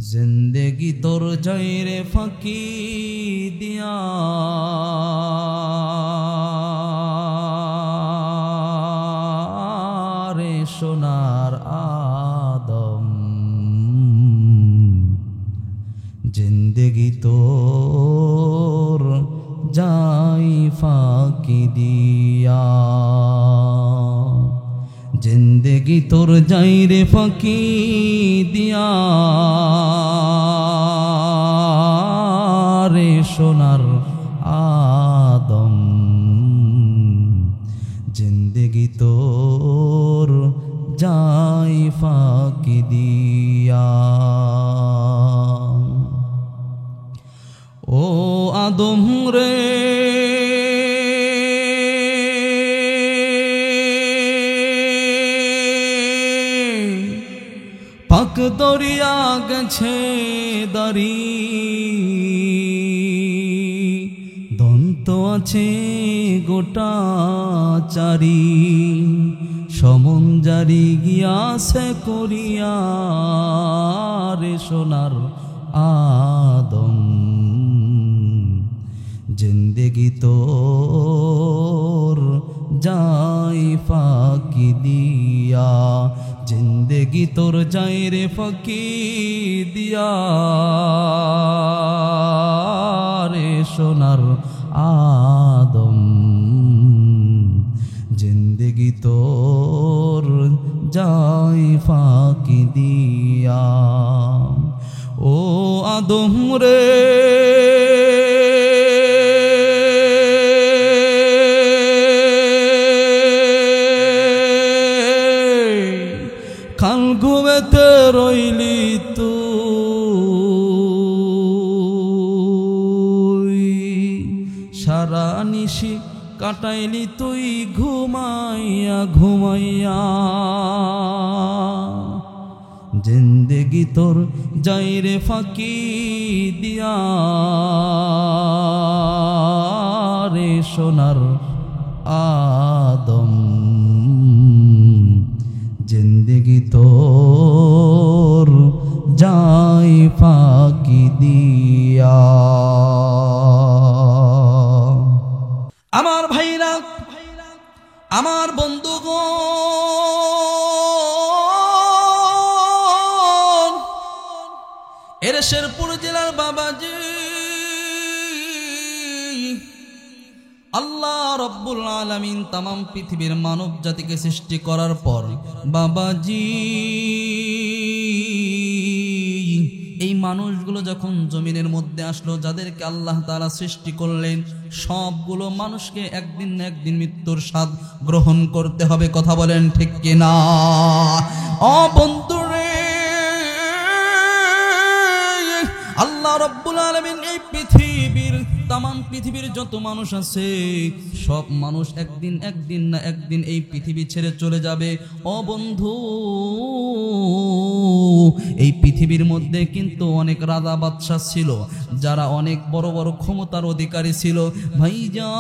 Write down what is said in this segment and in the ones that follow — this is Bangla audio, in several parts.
जिंदगी तोर जायरे फाकी दिया रे सोनार आदम जिंदगी तोर जाई फाकी दिया जिंदगी तोर जाई रे फाकी दिया रे सोनार आदम जिंदगी तोर जाई फाकी दिया ओ आदम रे পাক দরিয়া গেছে দারি দন্ত আছে গোটা চারি সমন জারি গিয়াছে করিয়া রে সোনার আদম জিন্দেগি তোর যাই ফাঁকি দিয়া जिंदगी तोर जाए रे फकी दिया रे सोनार आदम जिंदगी तोर जाए फाकी दिया ओ आदम रे কাল ঘুমেতে রইলি তুই সারা নিশি কাটাইলি তুই ঘুমাইয়া ঘুমাইয়া জিন্দেগি তোর যাই রে ফাঁকি দিয়া রে সোনার আদম जिंदगी तोर जाई फाकी दिया आमार भाईरा आमार बंधुगण एर शेरपुर जिलार बाबाजी আল্লাহ রব্বুল আলামিন तमाम পৃথিবীর মানব জাতিকে সৃষ্টি করার পর বাবাজি এই মানুষগুলো যখন জমিনের মধ্যে আসলো যাদেরকে আল্লাহ তাআলা সৃষ্টি করলেন সবগুলো মানুষকে একদিন না একদিন মৃত্যুর স্বাদ গ্রহণ করতে হবে কথা বলেন ঠিক কি না ও বন্ধুরে আল্লাহ রব্বুল আলামিন এই পৃথিবীর तमाम পৃথিবীর যত মানুষ আছে সব মানুষ একদিন না একদিন এই পৃথিবী ছেড়ে চলে যাবে ও বন্ধু এই পৃথিবীর মধ্যে কিন্তু অনেক রাজা বাদশা ছিল যারা অনেক বড় বড় ক্ষমতার অধিকারী ছিল ভাইজান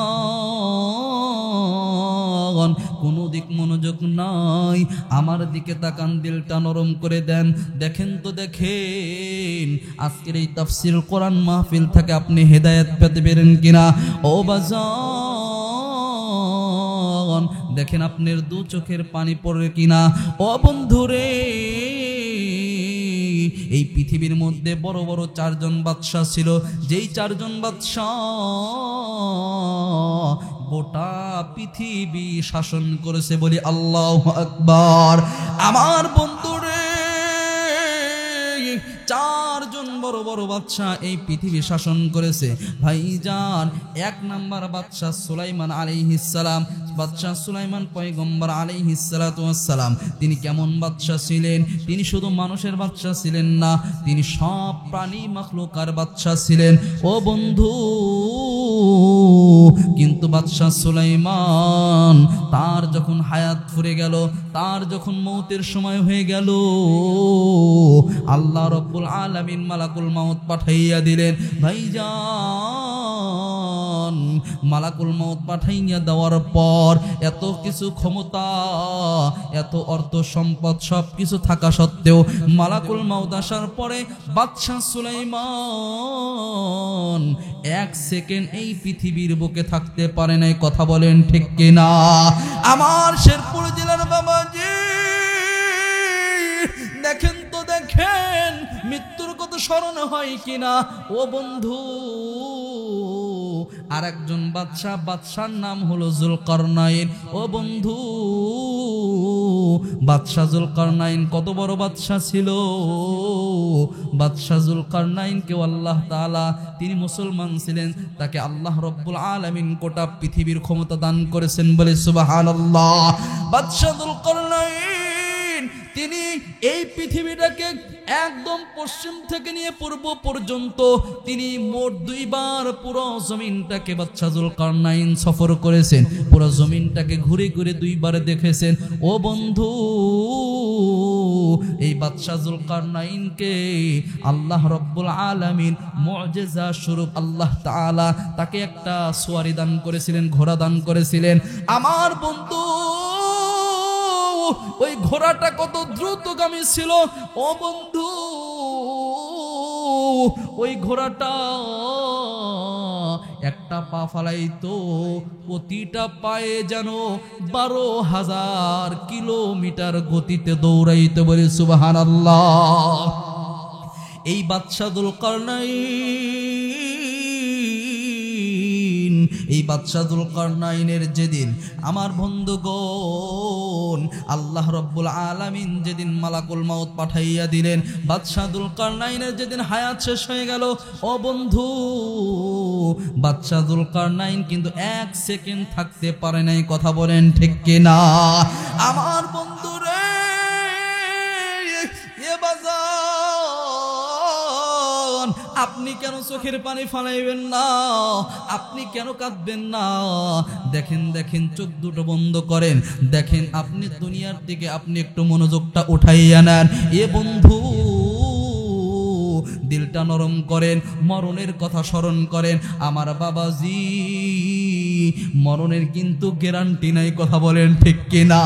কোনো দিক মনোযোগ নাই আমার দিকে তাকান দিলটা নরম করে দেন দেখেন তো দেখেন আজকের এই তাফসীর কোরআন মাহফিল থেকে আপনি হেদায়েত পেতে পারেন কিনা ও বাজান দেখেন আপনার দু চোখের পানি পড়ে কিনা ও বন্ধুরে এই পৃথিবীর মধ্যে বড় বড় চারজন বাদশা ছিল যেই চারজন বাদশা গোটা পৃথিবী শাসন করেছে বলি আল্লাহু আকবার আমার বন্ধুরে চারজন বড় বড় বাদশা এই পৃথিবী শাসন করেছে ভাইজান এক নাম্বার বাদশা সুলাইমান আলাইহিস সালাম বাদশা সুলাইমান পয়গম্বর আলাইহিস সালাতু ওয়াস সালাম তিনি কেমন বাদশা ছিলেন তিনি শুধু মানুষের বাদশা ছিলেন না তিনি সব প্রাণী মাখলুকার বাদশা ছিলেন ও বন্ধু কিন্তু বাদশাহ সুলাইমান তার যখন হায়াত ফুরে গেল, তার যখন মৌতের সময় হয়ে গেল, আল্লাহ রব্বুল আলামিন মালাকুল মাউত পাঠাইয়া দিলেন। ভাইজান, মালাকুল মাউত পাঠাইয়া দেওয়ার পর এত কিছু ক্ষমতা, এত অর্থ সম্পদ সব কিছু থাকা সত্ত্বেও মালাকুল মাউত আসার পরে বাদশাহ সুলাইমান এক সেকেন্ড এই পৃথিবীর বুকে থাকতে পারে নাই। কথা বলেন ঠিক কিনা? আমার শেরপুর জেলার বাবাজি, দেখেন তো দেখেন মৃত্যুর কথা স্মরণ হয় কিনা। ও বন্ধু, আর একজন বাদশার নাম হলো জুলকারনাইন। ও বন্ধু, বাদশাহ জুলকারনাইন কত বড় বাদশাহ ছিল। বাদশাহ জুলকারনাইনকে আল্লাহ তাআলা, তিনি মুসলমান ছিলেন, তাকে আল্লাহ রব্বুল আলামিন গোটা পৃথিবীর ক্ষমতা দান করেছেন, বলে সুবহানাল্লাহ। বাদশাহ জুলকারনাইন তিনি এই পৃথিবীটাকে একদম পশ্চিম থেকে নিয়ে পূর্ব পর্যন্ত তিনি মোট 2 বার পুরো জমিনটাকে বাদশাহ জুলকারনাইন সফর করেছেন। পুরো জমিনটাকে ঘুরে ঘুরে 2 বার দেখেছেন। ও বন্ধু, এই বাদশাহ জুলকারনাইনকে আল্লাহ রব্বুল আলামিন মুজিজা স্বরূপ আল্লাহ তাআলা তাকে একটা সওয়ারি দান করেছিলেন, ঘোড়া দান করেছিলেন। আমার বন্ধু, ওই ঘোড়াটা কত দ্রুতগামী ছিল। ও বন্ধু, ওই ঘোড়াটা একটা পা ফালাইতো, প্রতিটা পায়ে যেন 12,000 কিলোমিটার গতিতে দৌড়াইতে, বলে সুবহানাল্লাহ। এই বাদশাহ জুলকারনাইন, এই বাদশাহ জুলকারনাইনের যেদিন আমার বন্ধুগণ আল্লাহ রব্বুল আলামিন যেদিন মালাকুল মাউত পাঠাইয়া দিলেন, বাদশাহ জুলকারনাইনের যেদিন হায়াত শেষ হয়ে গেল, ও বন্ধু, বাদশাহ জুলকারনাইন কিন্তু 1 সেকেন্ড থাকতে পারে নাই। কথা বলেন ঠিক কিনা? আমার বন্ধু রে, এ বাজান, আপনি কেন চোখের পানি ফালাইবেন না? আপনি কেন কাঁদবেন না? দেখেন দেখেন, চোখ দুটো বন্ধ করেন, দেখেন আপনি দুনিয়ার দিকে আপনি একটু মনোযোগটা উঠাইয়া নেন। এ বন্ধু, দিলটা নরম করেন, মরণের কথা স্মরণ করেন। আমার বাবাজি, মরণের কিন্তু গ্যারান্টি নাই। কথা বলেন ঠিক কিনা?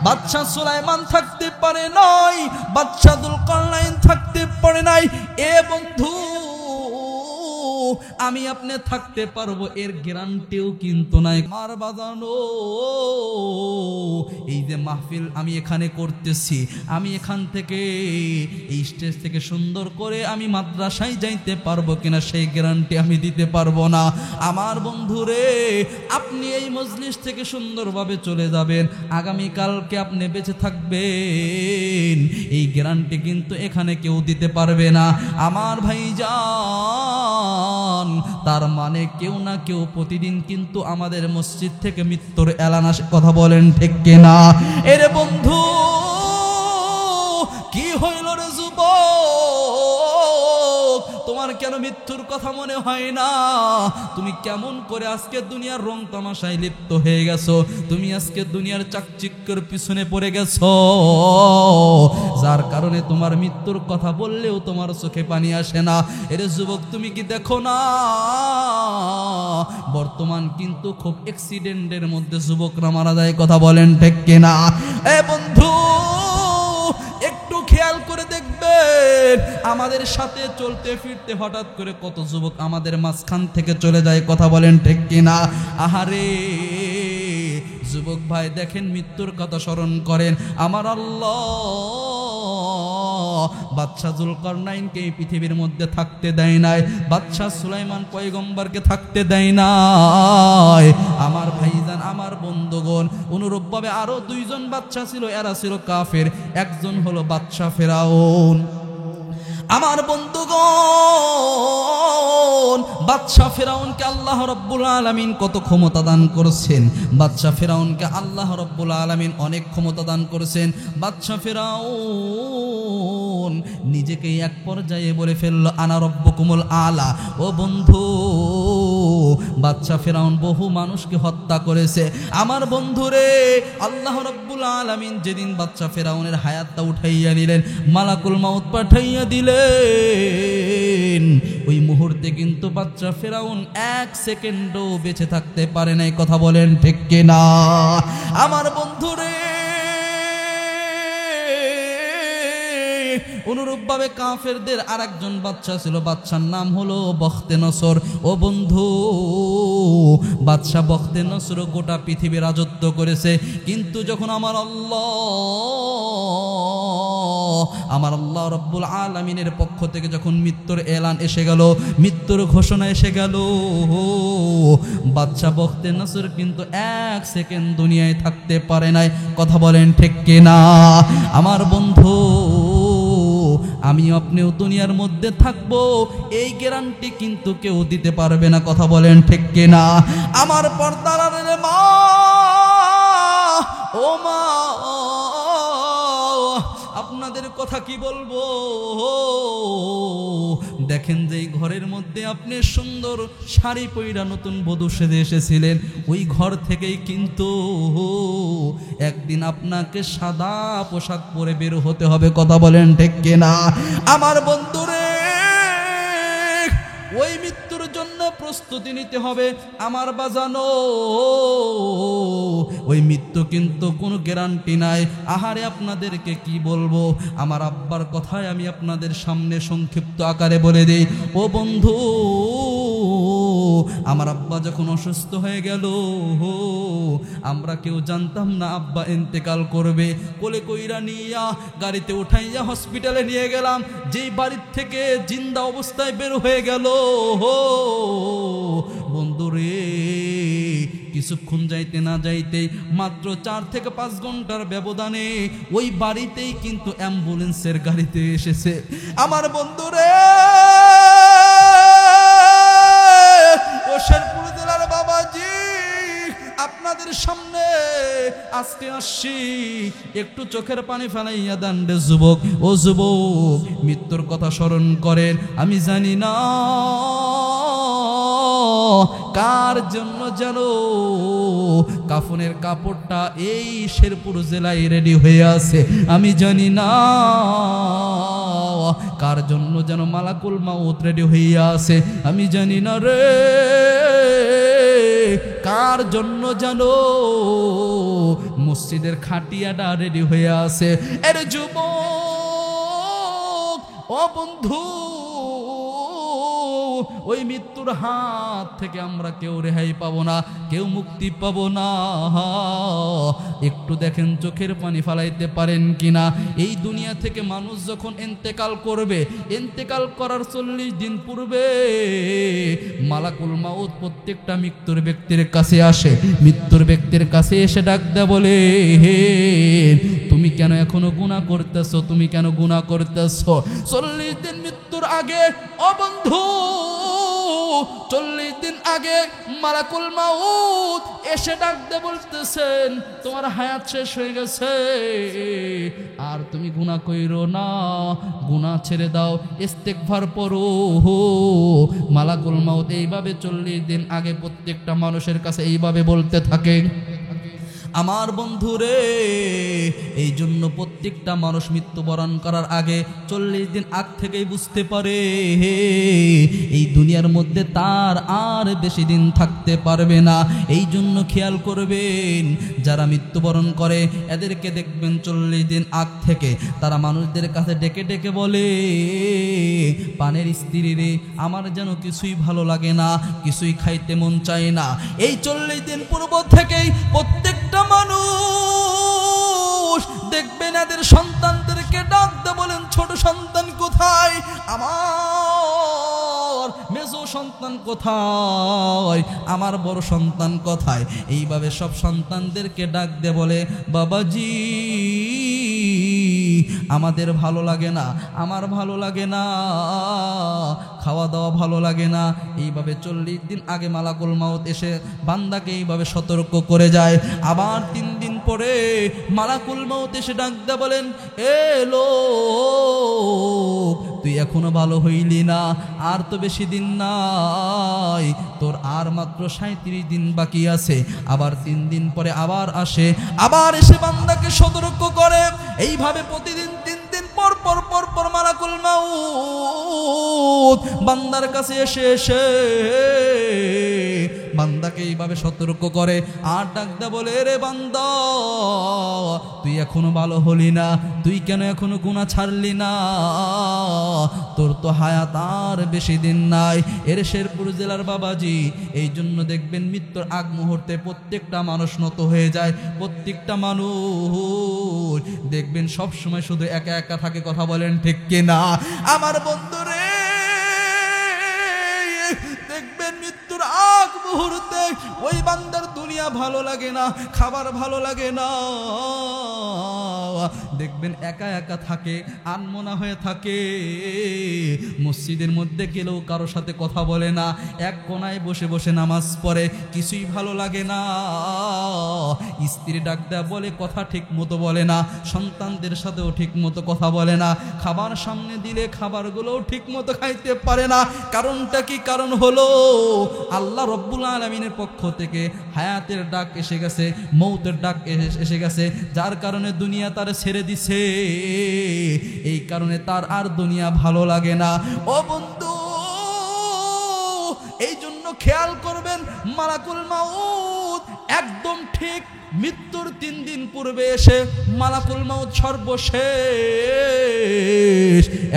বাদশাহ সুলাইমান থাকতে পারে নাই, বাদশাহ জুলকারনাইন থাকতে পারে নাই। এ বন্ধু, আমি আপনি থাকতে পারবো এর গ্যারান্টিও কিন্তু নাই। আমার বাজানো, এই যে মাহফিল আমি এখানে করতেছি, আমি এখান থেকে এই স্টেজ থেকে সুন্দর করে আমি মাদ্রাসায় যাইতে পারবো কিনা সেই গ্যারান্টি আমি দিতে পারবো না। আমার বন্ধুরে, আপনি এই মজলিস থেকে সুন্দরভাবে চলে যাবেন, আগামীকালকে আপনি বেঁচে থাকবেন, এই গ্যারান্টি কিন্তু এখানে কেউ দিতে পারবে না। আমার ভাইজান, তার মানে কেউ না কেউ প্রতিদিন কিন্তু আমাদের মসজিদ থেকে মৃত্যুর এলান আসে। কথা বলেন ঠিক কিনা? এরে বন্ধু, কি হইল রে যুবক, তোমার কেন মৃত্যুর কথা মনে হয় না? তুমি কেমন করে আজকে দুনিয়ার রং তামাশায় লিপ্ত হয়ে গেছো? তুমি আজকে দুনিয়ার চাকচিক্যের পিছনে পড়ে গেছো, যার কারণে তোমার মৃত্যুর কথা বললেও তোমার চোখে পানি আসে না। এরে যুবক, তুমি কি দেখো না বর্তমান কিন্তু খুব অ্যাক্সিডেন্টের মধ্যে যুবকরা মারা যায়? কথা বলেন ঠিক কিনা? এ বন্ধু, একটু খেয়াল করে দেখবেন, আমাদের সাথে চলতে ফিরতে হঠাৎ করে কত যুবক আমাদের মাঝখান থেকে চলে যায়। কথা বলেন ঠিক কিনা? আহারে যুবক ভাই, দেখেন মৃত্যুর কথা স্মরণ করেন। আমার আল্লাহ বাদশাহ জুলকারনাইনকে এই পৃথিবীর মধ্যে থাকতে দেয় নাই, বাদশাহ সুলাইমান পয়গম্বরকে থাকতে দেয় নাই। আমার ভাইজান, আমার বন্ধুগণ, অনুরূপভাবে আরো 2 জন বাদশাহ ছিল, এরা ছিল কাফের। একজন হলো বাদশাহ ফেরাউন। আমার বন্ধুগণ, বাদশা ফেরাউনকে আল্লাহ রাব্বুল আলামিন কত ক্ষমতা দান করেছেন। বাদশা ফেরাউনকে আল্লাহ রাব্বুল আলামিন অনেক ক্ষমতা দান করেছেন। বাদশা ফেরাউন নিজেকে এক পর্যায়ে বলে ফেলল আনা রব্বুকুমুল আলা। ও বন্ধু, বাদশা ফেরাউন বহু মানুষকে হত্যা করেছে। আমার বন্ধুরে, আল্লাহ রাব্বুল আলামিন যেদিন বাদশা ফেরাউনের হায়াতটা উঠাইয়া নিলেন, মালাকুল মাউত পাঠাইয়া দিলেন, ওই মুহূর্তে কিন্তু বাদশা ফেরাউন এক সেকেন্ডও বেঁচে থাকতে পারে নাই। কথা বলেন ঠিক কিনা? আমার বন্ধুরে, অনুরূপভাবে কাফেরদের আরেকজন বাদশা ছিল, বাদশার নাম হলো বখতে নসর। ও বন্ধু, বাদশা বখতে নসর গোটা পৃথিবী রাজত্ব করেছে। কিন্তু যখন আমার আল্লাহ রব্বুল আলামিনের পক্ষ থেকে যখন মৃত্যুর এলান এসে গেল, মৃত্যুর ঘোষণা এসে গেল, বাদশা বখতে নসর কিন্তু এক সেকেন্ড দুনিয়ায় থাকতে পারে নাই। কথা বলেন ঠিক কিনা? আমার বন্ধু, আমি আপনিও দুনিয়ার মধ্যে থাকবো, এই গ্যারান্টি কিন্তু কেউ দিতে পারবে না। কথা বলেন ঠিক কিনা? আমার পর্দার মা, ও মা, আপনাদের কথা কি বলবো? দেখেন যে ঘরের মধ্যে আপনি সুন্দর শাড়ি পইরা নতুন বধূ সেজে এসেছিলেন, ওই ঘর থেকেই কিন্তু একদিন আপনাকে সাদা পোশাক পরে বের হতে হবে। কথা বলেন ঠিক কিনা? আমার বন্ধুরে, ওই মৃত্যুর জন্য প্রস্তুতি নিতে হবে। আমার বাজানো, ওই মৃত্যু কিন্তু কোনো গ্যারান্টি নাই। আহারে, আপনাদেরকে কি বলবো, আমার আব্বার কথায় আমি আপনাদের সামনে সংক্ষিপ্ত আকারে বলে দিই। ও বন্ধু, আমার আব্বা যখন অসুস্থ হয়ে গেল, আমরা কেউ জানতাম না আব্বা ইন্তেকাল করবে। কোলে কইরা নিয়া গাড়িতে উঠাইয়া হসপিটালে নিয়ে গেলাম। যেই বাড়ির থেকে জিন্দা অবস্থায় বের হয়ে গেল, বন্ধুরে, কিছুক্ষণ যাইতে না যাইতেই মাত্র 4 থেকে 5 ঘন্টার ব্যবধানে ওই বাড়িতেই কিন্তু অ্যাম্বুলেন্সের গাড়িতে এসেছে। আমার বন্ধুরে, ও শেরপুর জেলার বাবাজি, আপনাদের সামনে আজকে আসছি, একটু চোখের পানি ফেলাইয়া দেন রে যুবক। ও যুবক, মৃত্যুর কথা স্মরণ করেন। আমি জানি না কার জন্য যেন কাফনের কাপড়টা এই শেরপুর জেলায় রেডি হয়ে আছে। আমি জানি না কার জন্য যেন মালাকুল মাউত রেডি হয়ে আছে। আমি জানি না রে কার জন্য যেন মসজিদের খাটিয়াটা রেডি হয়ে আছে। এর যুবক, ও বন্ধু, ওই মৃত্যুর হাত থেকে আমরা কেউ রেহাই পাবো না, কেউ মুক্তি পাবো না। একটু দেখেন চোখের পানি ফালাইতে পারেন কিনা। এই দুনিয়া থেকে মানুষ যখন ইন্তেকাল করবে, ইন্তেকাল করার 40 দিন পূর্বে মালাকুল মাউত প্রত্যেকটা মৃত্যুর ব্যক্তির কাছে আসে। মৃত্যুর ব্যক্তির কাছে এসে ডাক দেয়, বলে হে, তুমি কেন এখনো গুনাহ করতেছো? তুমি কেন গুনাহ করতেছো? 40 দিন মৃত্যুর আগে, ও বন্ধু, 40 দিন আগে মালাকুল মাউত এসে ডাক দিয়ে বলতেছেন, তোমার হায়াত শেষ হয়ে গেছে, আর তুমি গুনাহ কইরো না, গুনাহ ছেড়ে দাও, ইস্তেগফার পড়ো। মালাকুল মাউত এইভাবে 40 দিন আগে প্রত্যেকটা মানুষের কাছে এইভাবে বলতে থাকে। আমার বন্ধুরে, এই জন্য প্রত্যেকটা মানুষ মৃত্যুবরণ করার আগে 40 দিন আগ থেকেই বুঝতে পারে এই দুনিয়ার মধ্যে তার আর বেশি দিন থাকতে পারবে না। এই জন্য খেয়াল করবেন, যারা মৃত্যুবরণ করে এদেরকে দেখবেন 40 দিন আগ থেকে তারা মানুষদের কাছে ডেকে ডেকে বলে, পানের স্ত্রী রে, আমার যেন কিছুই ভালো লাগে না, কিছুই খাইতে মন চায় না। এই 40 দিন পূর্ব থেকেই প্রত্যেকটা মানুষ দেখবেন এদের সন্তানদেরকে ডাকতে বলেন, ছোট সন্তান কোথায়, আমার মেজো সন্তান কোথায়, আমার বড় সন্তান কোথায়। এইভাবে সব সন্তানদেরকে ডাক দে বলে, বাবাজি আমাদের ভালো লাগে না, আমার ভালো লাগে না, খাওয়া দাওয়া ভালো লাগে না, এইভাবে 40 দিন আগে মালাকুল মাউত এসে বান্দাকে এইভাবে সতর্ক করে যায়। আবার 3 দিন পরে মালাকুল মাউত এসে ডাক দেয়া বলেন, এ লোক, তুই এখনো ভালো হইলি না, আর তো বেশি দিন নাই, তোর আর মাত্র 37 দিন বাকি আছে। আবার 3 দিন পরে আবার আসে, আবার এসে বান্দাকে সতর্ক করে। এইভাবে প্রতিদিন 3 দিন পর পর পর পর মালাকুল মাউত বান্দার কাছে এসে এসে বান্দাকে এইভাবে সতর্ক করে। আর ডাক দা বলে, রে বান্দা, তুই এখনো ভালো হলি না, তুই কেন এখনো গুনাহ ছাড়লি না, তোর তো হায়াত আর বেশি দিন নাই। এর শেরপুর জেলার বাবাজি, এই জন্য দেখবেন মৃত্যুর আগ মুহূর্তে প্রত্যেকটা মানুষ নত হয়ে যায়। প্রত্যেকটা মানুষ দেখবেন সব সময় শুধু একা একা থাকে। কথা বলেন ঠিক কিনা আমার বন্ধুরে? দেখবেন মৃত্যুর আগ মুহূর্তে ওই বান্দার দুনিয়া ভালো লাগে না, খাবার ভালো লাগে না, দেখবেন একা একা থাকে, আনমনা হয়ে থাকে। মসজিদের মধ্যে গেলেও কারোর সাথে কথা বলে না, এক কোনায় বসে বসে নামাজ পড়ে, কিছুই ভালো লাগে না। স্ত্রী ডাক দেয়া বলে, কথা ঠিক মতো বলে না, সন্তানদের সাথেও ঠিক মতো কথা বলে না, খাবার সামনে দিলে খাবারগুলোও ঠিক মতো খাইতে পারে না। কারণটা কি? কারণ হলো আল্লাহ রব্বুল আলামিনের পক্ষ থেকে হায়াতের ডাক এসে গেছে, মৌতের ডাক এসে গেছে, যার কারণে দুনিয়া তার ছেড়ে দিছে। এই কারণে তার আর দুনিয়া ভালো লাগে না। ও বন্ধু, এই জন্য খেয়াল করবেন, মালাকুল মাউত একদম ঠিক মৃত্যুর 3 দিন পূর্বে এসে মালাকুল মাউত সর্বশেষ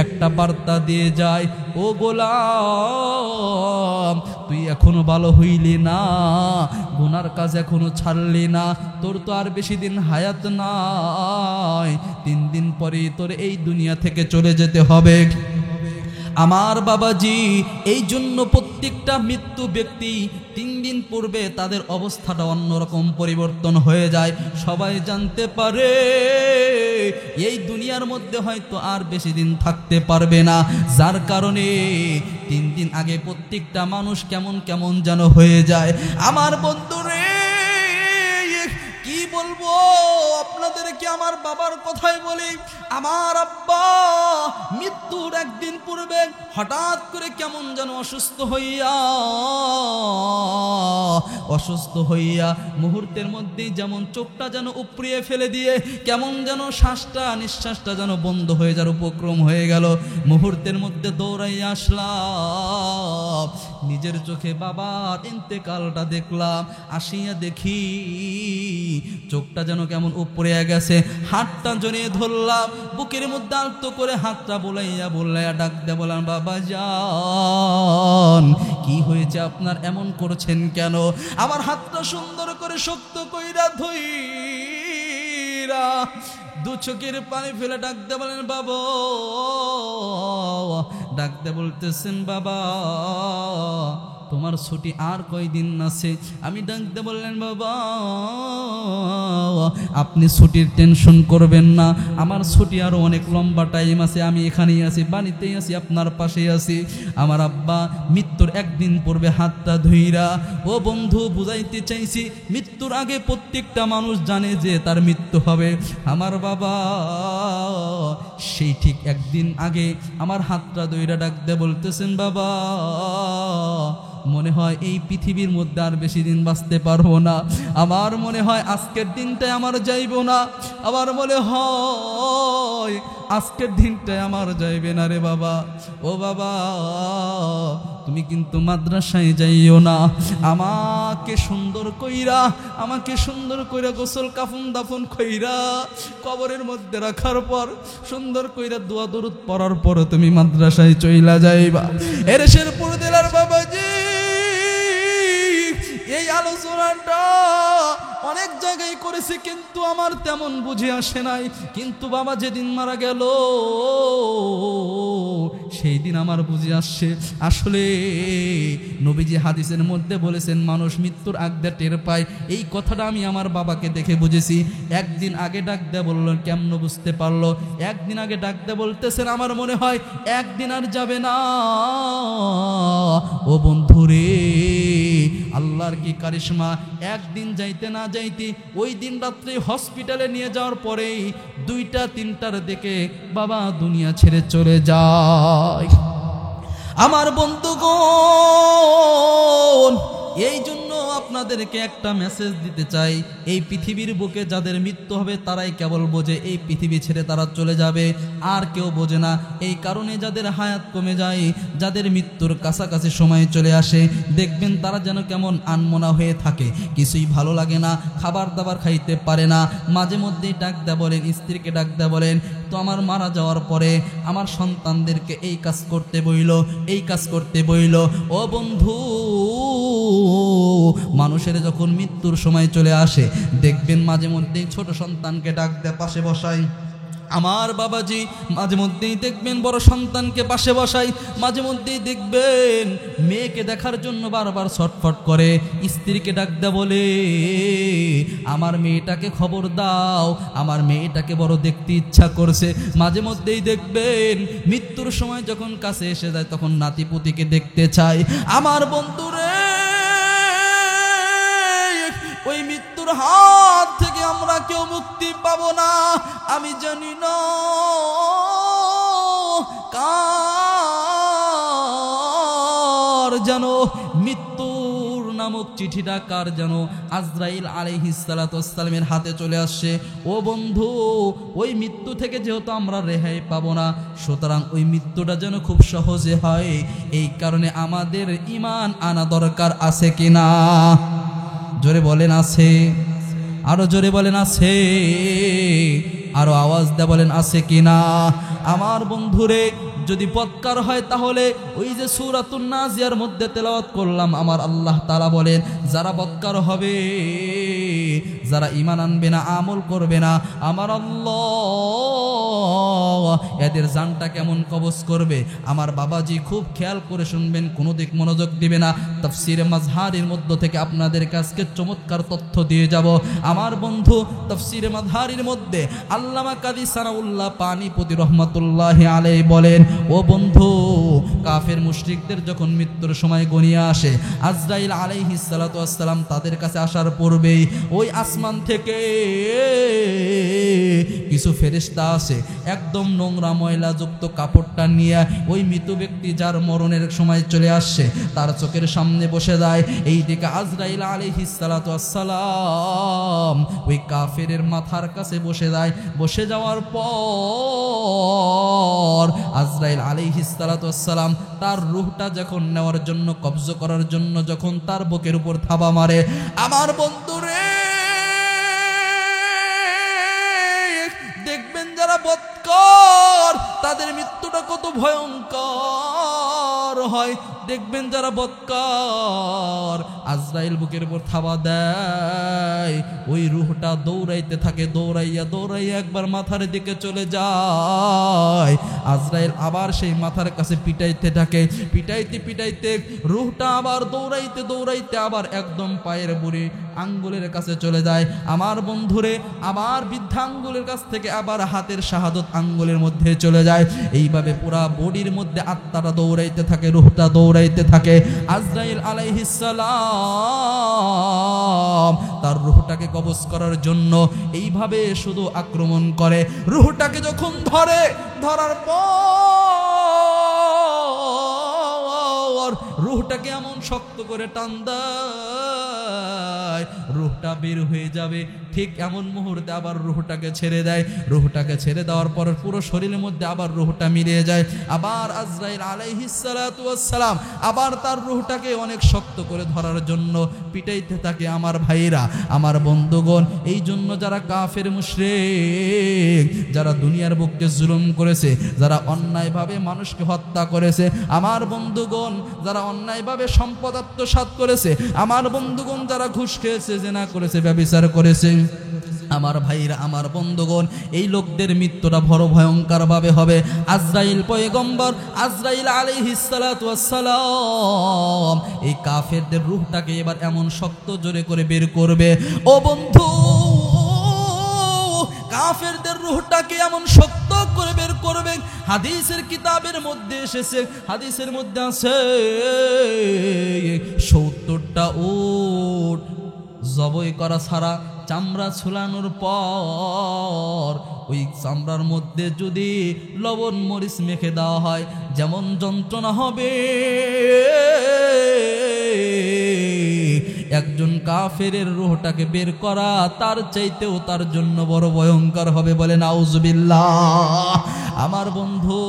একটা বার্তা দিয়ে যায়, ও গোলাম, তুই এখনো ভালো হইলি না, গুনার কাজ এখনো ছাড়লি না, তোর তো আর বেশি দিন হায়াত নাই, 3 দিন পরে তোর এই দুনিয়া থেকে চলে যেতে হবে। আমার বাবাজি, এই জন্য প্রত্যেকটা মৃত্যু ব্যক্তি 3 দিন পূর্বে তাদের অবস্থাটা অন্যরকম পরিবর্তন হয়ে যায়। সবাই জানতে পারে এই দুনিয়ার মধ্যে হয়তো আর বেশি দিন থাকতে পারবে না, যার কারণে 3 দিন আগে প্রত্যেকটা মানুষ কেমন কেমন যেন হয়ে যায়। আমার বন্ধুরে, কি বলবো আপনাদেরকে, আমার বাবার কথাই বলি। আমার আব্বা মৃত্যুর 1 দিন পূর্বে হঠাৎ করে কেমন যেন অসুস্থ হইয়া মুহূর্তের মধ্যেই যেমন চোখটা যেন উপড়িয়ে ফেলে দিয়ে কেমন যেন নিঃশ্বাসটা যেন বন্ধ হয়ে যাওয়ার উপক্রম হয়ে গেল। মুহূর্তের মধ্যে দৌড়াইয়া আসলাম, নিজের চোখে বাবার ইন্তেকালটা দেখলাম। আসিয়া দেখি চোখটা যেন কেমন উপরে গেছে, হাতটা জড়িয়ে ধরলাম, বুকের মধ্যে আলতো করে হাতটা বলাইয়া ডাক দে বললাম, বাবা জান, কি হয়েছে আপনার, এমন করছেন কেন? আমার হাতটা সুন্দর করে শক্ত কইরা ধইরা 2 চোখের পানি ফেলে ডাক দে বলেন, বাবা, ডাক দে বলতেছেন, বাবা তোমার ছুটি আর কয়দিন আছে? আমি ডাকতে বললেন, বাবা আপনি ছুটির টেনশন করবেন না, আমার ছুটি আরো অনেক লম্বা টাইম আছে, আমি এখানেই আছি, বাড়িতেই আছি, আপনার পাশেই আছি। আমার আব্বা মৃত্যুর 1 দিন পূর্বে হাতটা ধইরা, ও বন্ধু বুঝাইতে চাইছি, মৃত্যুর আগে প্রত্যেকটা মানুষ জানে যে তার মৃত্যু হবে। আমার বাবা সেই ঠিক 1 দিন আগে আমার হাতটা ধইরা ডাকতে বলতেছেন, বাবা মনে হয় এই পৃথিবীর মধ্যে আর বেশি দিন বাঁচতে পারবো না, আমার মনে হয় আজকের দিনটাই আমার যাইব না, আমার মনে হয় আজকের দিনটাই আমার যাইবে না রে বাবা। ও বাবা তুমি কিন্তু মাদ্রাসায় যাইও না, আমাকে সুন্দর কইরা গোসল কাফন দাফন কইরা কবরের মধ্যে রাখার পর সুন্দর কইরা দোয়া দরুদ পড়ার পর তুমি মাদ্রাসায় চইলা যাইবা। এর শেরপুর জেলার বাবাজি এই আলোচনাটা অনেক জায়গায় করেছি, কিন্তু আমার তেমন বুঝে আসে নাই। কিন্তু বাবা যেদিন মারা গেল সেই দিন আমার বুঝে আসছে, আসলে নবীজি হাদিসের মধ্যে বলেছেন মানুষ মৃত্যুর আগ দিয়ে টের পায়। এই কথাটা আমি আমার বাবাকে দেখে বুঝেছি। একদিন আগে ডাক দেয়া বললেন, কেমন বুঝতে পারলো? একদিন আগে ডাক দেয়া বলতেছেন, আমার মনে হয় একদিন আর যাবে না। ও বন্ধুরে, আল্লাহর কি কারিশমা, একদিন যাইতে না যাইতে ওই দিন রাত্রে হসপিটালে নিয়ে যাওয়ার পরেই 2টা-3টার দিকে বাবা দুনিয়া ছেড়ে চলে যায়। আমার বন্ধুগণ, এই জন্য আপনাদেরকে একটা মেসেজ দিতে চাই, এই পৃথিবীর বুকে যাদের মৃত্যু হবে তারাই কেবল বোঝে এই পৃথিবী ছেড়ে তারা চলে যাবে, আর কেউ বোঝে না। এই কারণে যাদের হায়াত কমে যায়, যাদের মৃত্যুর কাছাকাছি সময় চলে আসে, দেখবেন তারা যেন কেমন আনমনা হয়ে থাকে, কিছুই ভালো লাগে না, খাবার দাবার খাইতে পারে না। মাঝে মধ্যেই ডাক দেয়া বলেন, স্ত্রীকে ডাক দেয়া বলেন, তো আমার মারা যাওয়ার পরে আমার সন্তানদেরকে এই কাজ করতে বইল, এই কাজ করতে বইল। ও বন্ধু, মানুষের যখন মৃত্যুর সময় চলে আসে, দেখবেন মাঝে মধ্যেই ছোট সন্তানকে ডাক দেয়, পাশে বসাই। আমার বাবাজি মাঝে মধ্যেই দেখবেন বড় সন্তানকে পাশে বসাই, মাঝে মধ্যেই দেখবেন মেয়েকে দেখার জন্য বারবার ছটফট করে, স্ত্রীকে ডাক দেয় বলে, আমার মেয়েটাকে খবর দাও, আমার মেয়েটাকে বড় দেখতে ইচ্ছা করছে। মাঝে মধ্যেই দেখবেন মৃত্যুর সময় যখন কাছে এসে যায় তখন নাতিপুতিকে দেখতে চায়। আমার বন্ধুরে, ওই মৃত্যুর হাত থেকে আমরা কেউ মুক্তি পাবো না। আমি জানি না কার যেন মৃত্যুর নামক চিঠিটা কার যেন আজরাইল আলাইহিস সালাতু ওয়াস সালামের হাতে চলে আসছে। ও বন্ধু, ওই মৃত্যু থেকে যেহেতু আমরা রেহাই পাবো না, সুতরাং ওই মৃত্যুটা যেন খুব সহজে হয়, এই কারণে আমাদের ঈমান আনা দরকার আছে কিনা? জোরে বলেন আছে, আরো জোরে বলেন আছে, আরো আওয়াজ দেয়া বলেন আছে কিনা? আমার বন্ধুরে, যদি বদকার হয় তাহলে ওই যে সূরাতুন নাজিয়ার মধ্যে তেলাওয়াত করলাম, আমার আল্লাহ তাআলা বলেন যারা বদকার হবে, যারা ঈমান আনবে না, আমল করবে না, আমার আল্লাহ এদের জানটা কেমন কবজ করবে। আমার বাবাজি খুব খেয়াল করে শুনবেন, কোনো দিক মনোযোগ দিবে না। তাফসীরে মাজহারের মধ্য থেকে আপনাদের কাছে চমৎকার তথ্য দিয়ে যাব। আমার বন্ধু, তাফসীরে মাজহারের মধ্যে আল্লামা কাজী সানাউল্লাহ পানিপতি রহমাতুল্লাহি আলাইহি বলেন, ও বন্ধু, কাফের মুশরিকদের যখন মৃত্যুর সময় গনিয়ে আসে, আজরাইল আলাইহিস সালাতু ওয়াস সালাম তাদের কাছে আসার পূর্বেই ওই আসমান থেকে কিছু ফেরেশতা আসে, একদম নোংরা ময়লা যুক্ত কাপড়টা নিয়ে ওই মৃত ব্যক্তি যার মরণের সময় চলে আসছে তার চোখের সামনে বসে যায়। এই দিকে আজরাইল আলাইহিস সালাতু ওয়াস সালাম ওই কাফেরের মাথার কাছে বসে যায়। বসে যাওয়ার পর আজরাইল আলাইহিস সালাতু ওয়াস সালাম তার রূহটা যখন নেওয়ার জন্য, কবজ করার জন্য যখন তার বুকের উপর থাবা মারে, আমার বন্ধুরে দেখবেন যারা বদকার তাদের মৃত্যুটা কত ভয়ঙ্কর হয়। দেখবেন যারা বদকার, আজরাইল বুকের উপর থাবা দেয়, ওই রূহটা দৌড়াইতে থাকে, দৌড়াইয়া দৌড়াইয়া একবার মাথার দিকে চলে যায়। আজরাইল আবার সেই মাথার কাছে পিটাইতে থাকে, পিটাইতে পিটাইতে রূহটা আবার দৌড়াইতে দৌড়াইতে আবার একদম পায়ের বুড়ি আঙ্গুলের কাছে চলে যায়। আমার বন্ধুরে, আবার বৃদ্ধা আঙ্গুলের কাছ থেকে আবার হাতের শাহাদত আঙ্গুলের মধ্যে চলে যায়। এইভাবে পুরা বডির মধ্যে আত্মাটা দৌড়াইতে থাকে, রূহটা দৌড়াইতে থাকে। আজরাইল আলাইহিস সালাম তার রূহটাকে কবজ করার জন্য এইভাবে শুধু আক্রমণ করে। রূহটাকে যখন ধরে, ধরার পর রূহটাকে এমন শক্ত করে টান দেয়, রূহটা বের হয়ে যাবে। ঠিক এমন মুহূর্তে আবার রূহটাকে ছেড়ে দেয়। রূহটাকে ছেড়ে দেওয়ার পর পুরো শরীরের মধ্যে আবার রূহটা মিলিয়ে যায়। আবার আজরাইল আলাইহিস সালাতু ওয়াস সালাম আবার তার রূহটাকে অনেক শক্ত করে ধরার জন্য পিটাইতে থাকে। আমার ভাইরা, আমার বন্ধুগণ, এই জন্য যারা কাফের মুশরিক, যারা দুনিয়ার বুকে জুলুম করেছে, যারা অন্যায়ভাবে মানুষকে হত্যা করেছে, আমার বন্ধুগণ, যারা অন্যায়ভাবে সম্পদ আত্মসাৎ করেছে, আমার বন্ধুগণ, যারা ঘুষ খেয়ে খেয়েছে, জিনা করেছে, ব্যভিচার করেছে। আমার ভাইরা, আমার বন্ধুগণ, এই লোকদের মৃত্যুটা বড় ভয়ঙ্কর ভাবে হবে। আজরাইল পয়গম্বর আজরাইল আলাইহিস সালাতু ওয়াস সালাম এই কাফেরদের রূহটাকে এবার এমন শক্ত জোরে করে বের করবে। ও বন্ধু, কাফেরদের রূহটাকে এমন শক্ত করে বের করবে। হাদিসের কিতাবের মধ্যে এসেছে, হাদিসের মধ্যে আছে 70টা উট জবাই করা ছাড়া চামড়া ছুলানোর পর ওই চামড়ার মধ্যে যদি লবণ মরিচ মেখে দেওয়া হয় যেমন যন্ত্রণা হবে, একজন কাফেরের রূহটাকে বের করা তার চাইতেও তার জন্য বড় ভয়ঙ্কর হবে। বলে নাউজুবিল্লাহ। আমার বন্ধু,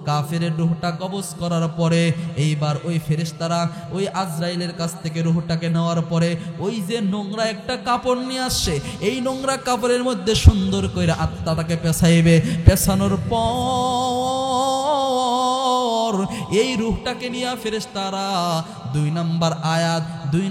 কাফেরের রূহটা কবজ করার পরে এইবার ওই ফেরেশতারা ওই আজরাইলের কাছ থেকে রূহটাকে নেওয়ার পরে ওই যে নোংরা একটা কাপড় নিয়ে আসছে, এই নোংরা কাপড়ের মধ্যে সুন্দর করে আত্মাটাকে পেছাইবে। পেছানোর পর এই রূহটাকে নিয়ে ফেরেশতারা 2 নম্বর আয়াত 3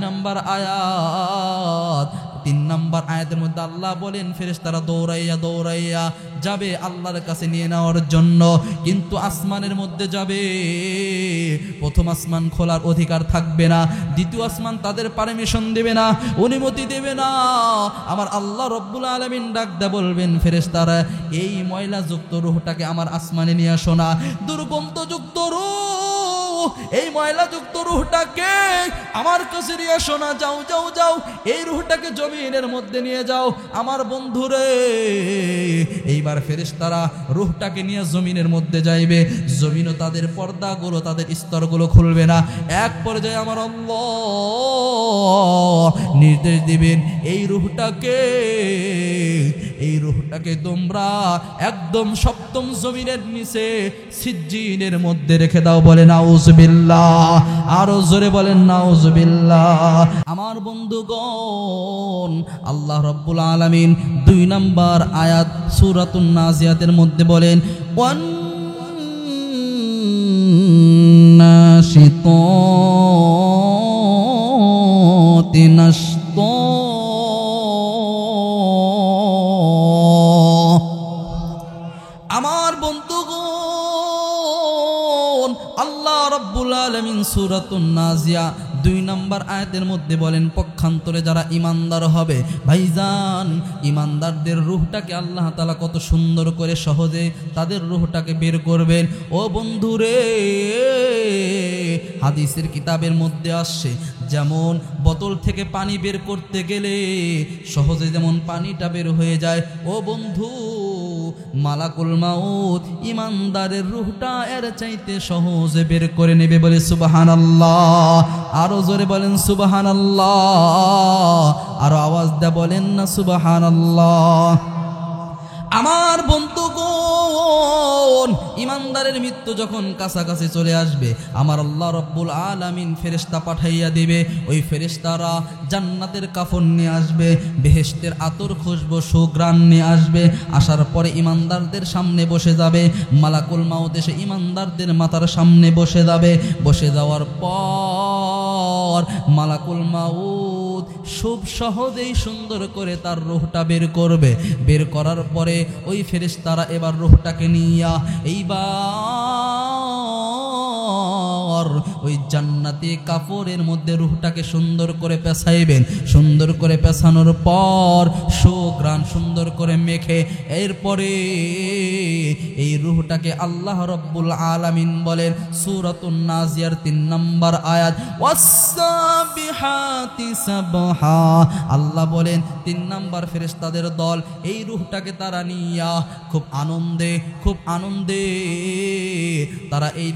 নম্বর আয়াতের মধ্যে আল্লাহ বলেন ফেরেশতারা দৌড়াইয়া যাবে আল্লাহর কাছে নিয়ে নেওয়ার জন্য। কিন্তু আসমানের মধ্যে যাবে, প্রথম আসমান খোলার অধিকার থাকবে না, দ্বিতীয় আসমান তাদের পারমিশন দেবে না, অনুমতি দেবে না। আমার আল্লাহ রব্বুল আলামিন ডাক দে বলবেন, ফেরেশতারা এই ময়লাযুক্ত রূহটাকে আমার আসমানে নিয়ে আসো না। দুর্গন্ধযুক্ত রূহ, এই ময়লাযুক্ত রূহটাকে আমার কাছে নিয়ে আসো না। যাও যাও যাও, এই রূহটাকে জমিনের মধ্যে নিয়ে যাও। আমার বন্ধুরে, এইবার ফেরেশতারা রূহটাকে নিয়ে জমিনের মধ্যে যাইবে। জমিনও তাদের পর্দাগুলো, তাদের স্তরগুলো খুলবে না। এক পর্যায়ে আমার আল্লাহ নির্দেশ দিবেন, এই রূহটাকে তোমরা একদম সপ্তম জমিনের নিচে সিজ্জিনের মধ্যে রেখে দাও। বলে নাউজুবিল্লাহ। আরো জোরে বলেন নাউজুবিল্লাহ। আমার বন্ধুগণ, আল্লাহ রাব্বুল আলামিন 2 নম্বর আয়াত সূরাতুন নাজিয়াতের মধ্যে বলেন, ওয়ান নাশিতাতি নাশতা। আমার বন্ধুগণ, আল্লাহ রাব্বুল আলামিন সূরাতুন নাজিয়া 2 নম্বর আয়াতের মধ্যে বলেন, পক্ষান্তরে যারা ঈমানদার হবে, ভাইজান ঈমানদারদের রূহটাকে আল্লাহ তাআলা কত সুন্দর করে সহজে তাদের রূহটাকে বের করবেন। ও বন্ধুরে, হাদিসের কিতাবের মধ্যে আসছে, যেমন বোতল থেকে পানি বের করতে গেলে সহজে যেমন পানিটা বের হয়ে যায়, ও বন্ধু মালাকুল মাউত ঈমানদারের রূহটা এর চাইতে সহজে বের করে নেবে। বলে সুবহানাল্লাহ। আরো জোরে বলেন সুবহানাল্লাহ। আরো আওয়াজ দিয়ে বলেন না সুবহানাল্লাহ। আমার বন্ধুগণ, ঈমানদারের মৃত্যু যখন কাছাকাছি চলে আসবে, আমার আল্লাহ রব্বুল আলামিন ফেরেশতা পাঠাইয়া দিবে। ওই ফেরেশতারা জান্নাতের কাফন নিয়ে আসবে, বেহেশতের আতর খুশবু সুঘ্রাণ নিয়ে আসবে। আসার পরে ঈমানদারদের সামনে বসে যাবে। মালাকুল মাউত এসে ঈমানদারদের মাথার সামনে বসে যাবে। বসে যাওয়ার পর মালাকুল মাউত খুব সহজেই সুন্দর করে তার রূহটা বের করবে। বের করার পরে ওই ফেরেশতারা এবার রূহটাকে নিয়া এইবার ওই জান্নাতি কাপড়ের মধ্যে রূহটাকে সুন্দর করে পেছাইবেন। সুন্দর করে পেছানোর পর সুঘ্রাণ সুন্দর করে মেখে এরপরে এই রূহটাকে আল্লাহ রব্বুল আলামিন বলেন সূরাতুন নাজিয়ার 3 নম্বর আয়াত, ওয়াসসাবিহাতি সাবহা। আল্লাহ বলেন 3 নম্বর ফেরেশতাদের দল এই রূহটাকে তারা নিয়া খুব আনন্দে তারা এই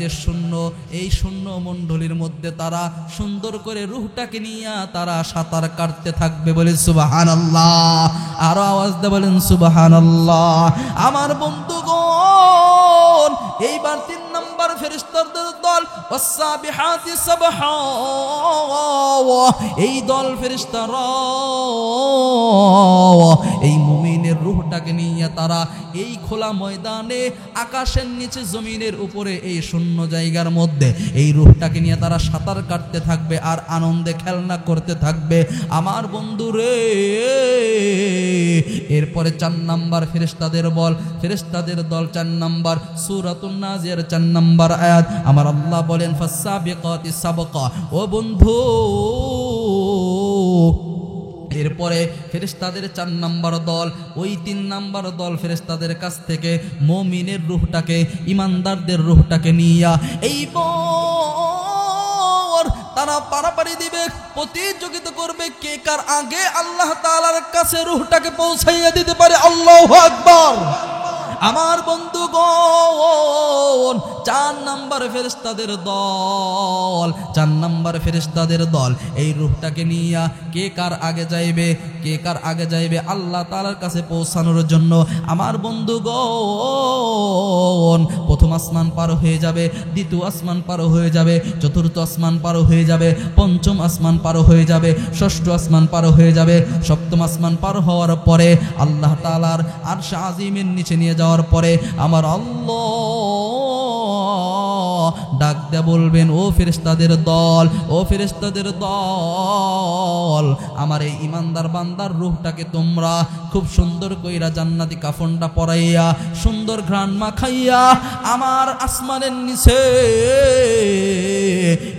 শূন্য মণ্ডলীর মধ্যে তারা সুন্দর করে রূহটাকে নিয়া তারা সাঁতার কাটতে থাকবে। বলে সুবহানাল্লাহ। আরো আওয়াজ দিয়ে বলেন সুবহানাল্লাহ। আমার বন্ধুগণ, এইবার 3 নম্বর ফেরেশতাদের দল ওয়াসসাবিহাতি সাবহা, এই দল ফেরেশতারা এই মুমিনের রূহটাকে নিয়ে তারা এই খোলা ময়দানে, আকাশের নিচে, জমিনের উপরে, এই শূন্য জায়গার মধ্যে এই রূহটাকে নিয়ে তারা সাঁতার কাটতে থাকবে আর আনন্দে খেলনা করতে থাকবে আমার বন্ধুরে। এরপরে 4 নাম্বার ফেরেশতাদের দল 4 নাম্বার সূরাতুন নাজিয়ার 4 নাম্বার আয়াত আমার আল্লাহ বলেন ফাসসাবিকাতিস সাবকা। ও বন্ধু, এরপরে ফেরেশতাদের 4 নাম্বার দল, ওই 3 নাম্বার দল ফেরেশতাদের কাছ থেকে মুমিনের রূহটাকে, ইমানদারদের রূহটাকে নিয়া এই তারা পারাপারি দিবে, প্রতিযোগিতা করবে কে কার আগে আল্লাহ তাআলার কাছে রূহটাকে পৌঁছাইয়া দিতে পারে। আল্লাহু আকবার। আমার বন্ধুগণ, 4 নাম্বার ফেরেশতাদের দল এই রূহটাকে নিয়ে কে কার আগে যাইবে আল্লাহ তাআলার কাছে পৌঁছানোর জন্য। আমার বন্ধুগণ, প্রথম আসমান পার হয়ে যাবে, দ্বিতীয় আসমান পার হয়ে যাবে, চতুর্থ আসমান পার হয়ে যাবে, পঞ্চম আসমান পার হয়ে যাবে, ষষ্ঠ আসমান পার হয়ে যাবে, সপ্তম আসমান পার হওয়ার পরে আল্লাহ তাআলার আরশ আজিমের নিচে নিয়ে যাওয়ার পরে আমার আল্লাহ ডাক দিয়ে বলবেন, ও ফেরেশতাদের দল, আমার এই ইমানদার বান্দার রূহটাকে তোমরা খুব সুন্দর কইরা জান্নাতি কাফনটা পরাইয়া, সুন্দর ঘ্রাণ মাখাইয়া আমার আসমানের নিচে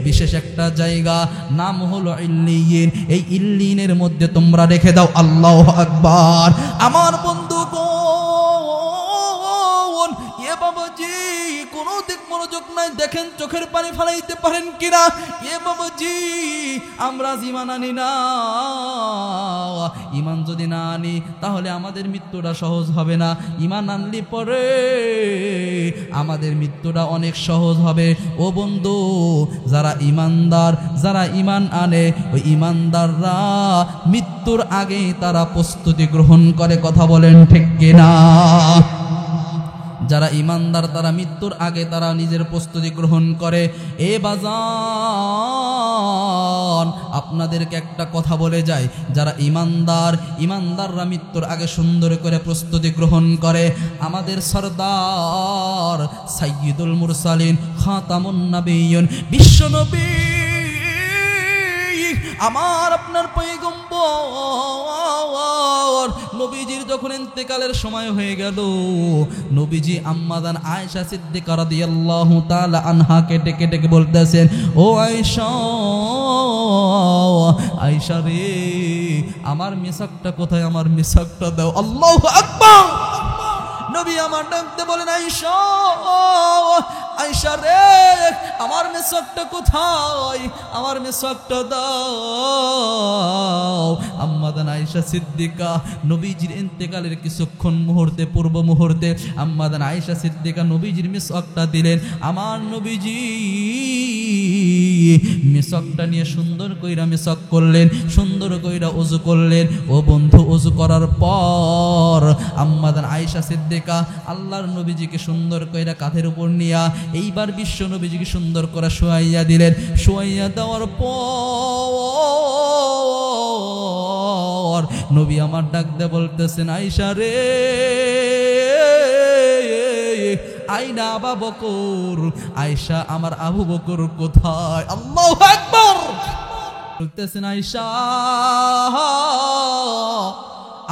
বিশেষ একটা জায়গা নাম হলো ইল্লিয়িন, এই ইল্লিয়িনের মধ্যে তোমরা রেখে দাও। আল্লাহু আকবার। আমার বন্ধুগণ, এ বাবাজি কোনো দিক মনোযোগ নাই, দেখেন চোখের পানি ফেলাইতে পারেন কিনা। এ বাবাজি, আমরা ঈমান আনি না, ঈমান যদি না আনি তাহলে আমাদের মৃত্যুটা সহজ হবে না। ঈমান আনলি পরে আমাদের মৃত্যুটা অনেক সহজ হবে। ও বন্ধু, যারা ঈমানদার, যারা ঈমান আনে, ওই ঈমানদাররা মৃত্যুর আগেই তারা প্রস্তুতি গ্রহণ করে। কথা বলেন ঠিক কিনা? যারা ঈমানদার তারা মৃত্যুর আগে তারা নিজের প্রস্তুতি গ্রহণ করে। এ বাজান, আপনাদেরকে একটা কথা বলে যায়, যারা ঈমানদাররা মৃত্যুর আগে সুন্দর করে প্রস্তুতি গ্রহণ করে। আমাদের সরদার সাইয়্যিদুল মুরসালিন, খাতামুন নবিয়্যিন, বিশ্বনবী, আমার আপনার পয়গম্বর নবীজির যখন ইন্তেকালের সময় হয়ে গেল, নবীজি আম্মাজান আয়েশা সিদ্দিকা রাদিয়াল্লাহু তাআলা আনহাকে ডেকে ডেকে বলতেছেন, ও আয়েশা রে, আমার মিসাকটা কোথায়? আমার মিসাকটা দাও। আল্লাহু আকবার। নবী আমার ডাকতে বলেন, আয়েশা রে, আমার মিসাকটা কোথায়? আমার মিসাকটা দাও। আম্মাজান আয়েশা সিদ্দিকা নবীজির ইন্তেকালের কিছুক্ষণ পূর্ব মুহূর্তে আম্মাজান আয়েশা সিদ্দিকা নবীজির মিসাকটা দিলেন। আমার নবীজি মিসাকটা নিয়ে সুন্দর কইরা মিসাক করলেন, সুন্দর কইরা ওযু করলেন। ও বন্ধু, ওযু করার পর আম্মাজান আয়েশা সিদ্দিকা আল্লাহর নবীজিকে সুন্দর কইরা কাঁধের উপর নিয়া এইবার বিশ্ব নবীজিকে সুন্দর করে শোয়াইয়া দিলেন। শোয়াইয়া দেওয়ার পর নবী আমার ডাক দিয়ে বলতেছেন, আয়েশা রে, আইনা আবু বকর, আয়েশা আমার আবু বকর কোথায়? আল্লাহু আকবার। বলতেছেন, আয়েশা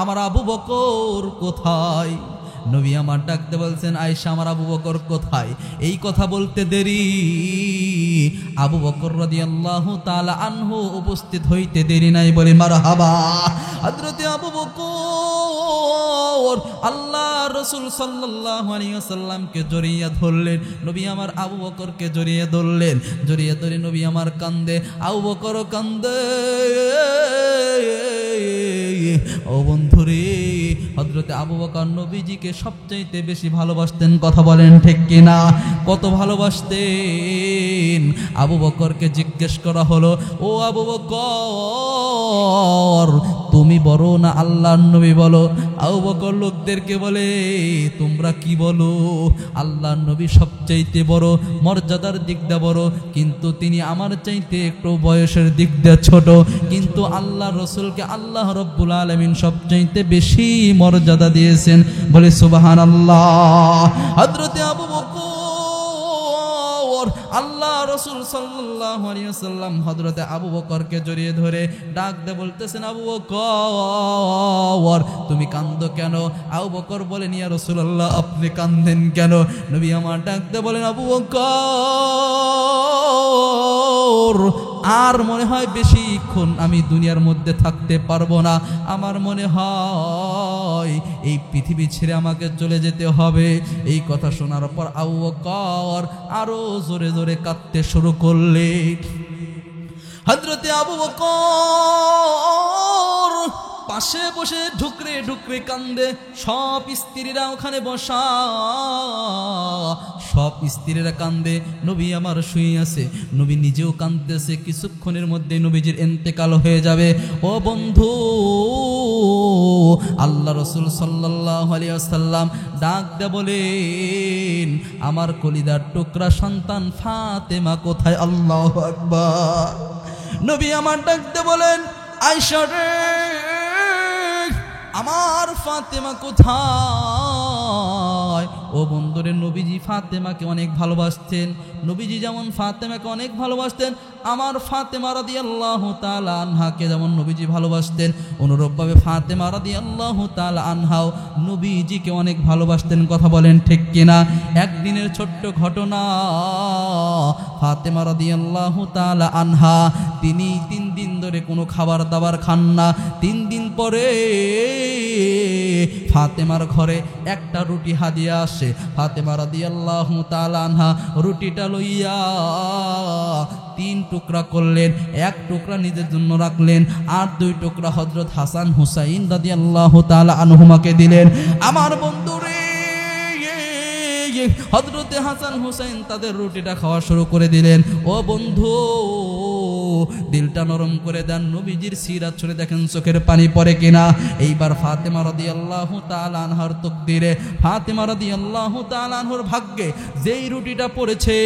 আমার আবু বকর কোথায়? নবী আমার ডাকতে বলছেন, আয়েশা আমার আবু বকর কোথায়? এই কথা বলতে দেরি, আবু বকর রাদিয়াল্লাহু তাআলা আনহু উপস্থিত হইতে দেরি নাই। বলে মারহাবা। হযরতে আবু বকর আল্লাহ রাসূল সাল্লাল্লাহু আলাইহি ওয়াসাল্লামকে জড়িয়ে ধরলেন। নবী আমার আবু বকরকে জড়িয়ে ধরলেন। জড়িয়ে ধরে নবী আমার কান্দে, আবু বকর কান্দে। ও বন্ধুরে, হযরতে আবু বকর নবীজিকে সবচাইতে বেশি ভালোবাসতেন। কথা বলেন ঠিক কিনা? কত ভালোবাসতেন? আবু বকরকে জিজ্ঞেস করা হলো, ও আবু বকর, তুমি বড় না আল্লাহর নবী বলো? আবু বকর লোকদেরকে বলে তোমরা কি বলো, আল্লাহর নবী সবচাইতে বড়, মর্যাদার দিক দিয়ে বড়, কিন্তু তিনি আমার চাইতে একটু বয়সের দিক দিয়ে ছোট, কিন্তু আল্লাহ রসুলকে আল্লাহ রব্বুল আলামিন সবচাইতে বেশি মর্যাদা দিয়েছেন। বলে সুবহানাল্লাহ। হযরতে আবু বকর আল্লাহ রসুল সাল্লাল্লাহু আলাইহি ওয়াসাল্লাম হযরতে আবু বকরকে জড়িয়ে ধরে ডাক দিয়ে বলতেছেন, আবু বকর তুমি কান্দো কেন? আবু বকর বলেন, ইয়া রাসূলুল্লাহ আপনি কান্দেন কেন? নবী আমার ডাক দিয়ে বলেন, আবু বকর আর মনে হয় বেশিক্ষণ আমি দুনিয়ার মধ্যে থাকতে পারবো না, আমার মনে হয় এই পৃথিবী ছেড়ে আমাকে চলে যেতে হবে। এই কথা শোনার পর আবু বকর আরো জোরে জোরে কাঁদতে শুরু করলে। হযরতে আবু বকর পাশে বসে ঢুকরে ঢুকরে কান্দে, সব স্ত্রীরা ওখানে বসা, সব স্ত্রীরা কান্দে, নবী আমার শুয়ে আছে, নবী নিজেও কাঁদতেছে। কিছুক্ষণের মধ্যে নবীজির ইন্তেকাল হয়ে যাবে। ও বন্ধু, আল্লাহ রসুল সাল্লাল্লাহু আলাইহি ওয়াসাল্লাম ডাক দিয়ে বলেন, আমার কলিদার টুকরা সন্তান ফাতেমা কোথায়? আল্লাহু আকবার। নবী আমার ডাক দিয়ে বলেন, আয়েশা রে আমার ফাতেমা কোথায়? ও বন্ধুরে, নবীজি ফাতেমাকে অনেক ভালোবাসতেন। নবীজি যেমন ফাতেমাকে অনেক ভালোবাসতেন, আমার ফাতেমা রাদিয়াল্লাহু তাআলা আনহাকে যেমন নবীজি ভালোবাসতেন, অনুরূপভাবে ফাতেমা রাদিয়াল্লাহু তাআলা আনহাও নবীজিকে অনেক ভালোবাসতেন। কথা বলেন ঠিক কিনা? একদিনের ছোট্ট ঘটনা, ফাতেমা রাদিয়াল্লাহু তাআলা আনহা তিনি 3 দিন ধরে কোনো খাবার দাবার খান না। 3 দিন পরে ফাতেমার ঘরে একটা রুটি হাদিয়া আসে। ফাতেমা রাদিয়াল্লাহু তাআলা আনহা রুটিটা লইয়া 3 টুকরা করলেন, 1 টুকরা নিজের জন্য রাখলেন, আর 2 টুকরা হযরত হাসান হুসাইন রাদিয়াল্লাহু তাআলা আনহুমাকে দিলেন। আমার বন্ধুরে, হযরতে হাসান হুসাইন তাদের রুটিটা খাওয়া শুরু করে দিলেন। ও বন্ধু, দিলটা নরম করে দেন, নবীজির সিরাত ছুঁড়ে দেখেন চোখের পানি পড়ে কিনা। এইবার ফাতেমা রাদিয়াল্লাহু তাআলা আনহার তাকদীরে, ফাতেমা রাদিয়াল্লাহু তাআলা আনহার ভাগ্যে যেই রুটিটা পড়েছে,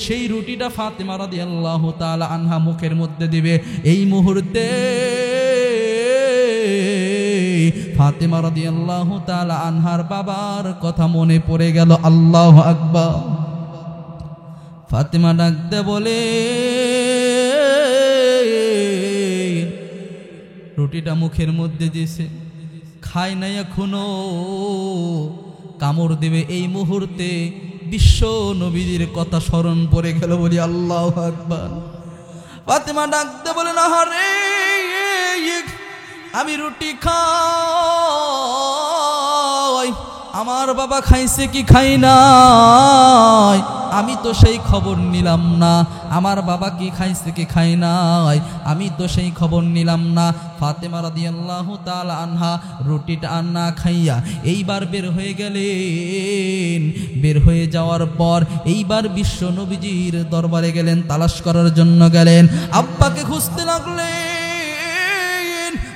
সেই রুটিটা ফাতেমা রাদিয়াল্লাহু তাআলা আনহা মুখের মধ্যে দিবে। এই মুহূর্তে ফাতেমা রাদিয়াল্লাহু তাআলা আনহার বাবার কথা মনে পড়ে গেল। আল্লাহু আকবার। ফাতেমা ডাকতে বলে, রুটিটা মুখের মধ্যে দিয়েছে, খায় নাই এখনো, কামড় দেবে। এই মুহূর্তে বিশ্ব নবীজির কথা স্মরণ পড়ে গেল। বলি আল্লাহু আকবার। ফাতেমা ডাকতে বলে, না রে, আমি রুটি খাই, আমার বাবা খাইছে কি খাই নাই, আমি তো সেই খবর নিলাম না। আমার বাবা কি খাইছে কি খাই নাই, আমি তো সেই খবর নিলাম না। ফাতেমা রাদিয়াল্লাহু তাআলা আনহা রুটিটা আর না খাইয়া এইবার বের হয়ে গেলেন। বের হয়ে যাওয়ার পর এইবার বিশ্ব নবীজির দরবারে গেলেন, তালাশ করার জন্য গেলেন, আব্বাকে খুঁজতে লাগলেন।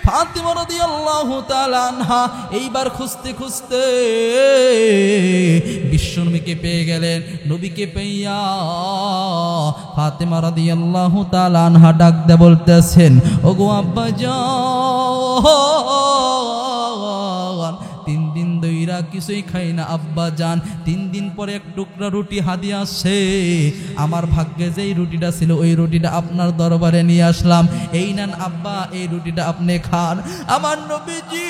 ফাতেমা রাদিয়াল্লাহু তাআলা আনহা এইবার খুঁজতে খুঁজতে বিশ্বনবীকে পেয়ে গেলেন। নবীকে পেইয়া ফাতেমা রাদিয়াল্লাহু তাআলা আনহা ডাক দিয়ে বলতেছেন, ওগো আব্বাজান, 3 দিন ধইরা কিছুই খাই না আব্বাজান, 3 দিন পরে 1 টুকরা রুটি হাদিয়া আসে, আমার ভাগ্যে যেই রুটিটা ছিল ওই রুটিটা আপনার দরবারে নিয়ে আসলাম, এই নেন আব্বা, এই রুটিটা আপনি খান। আমার নবীজি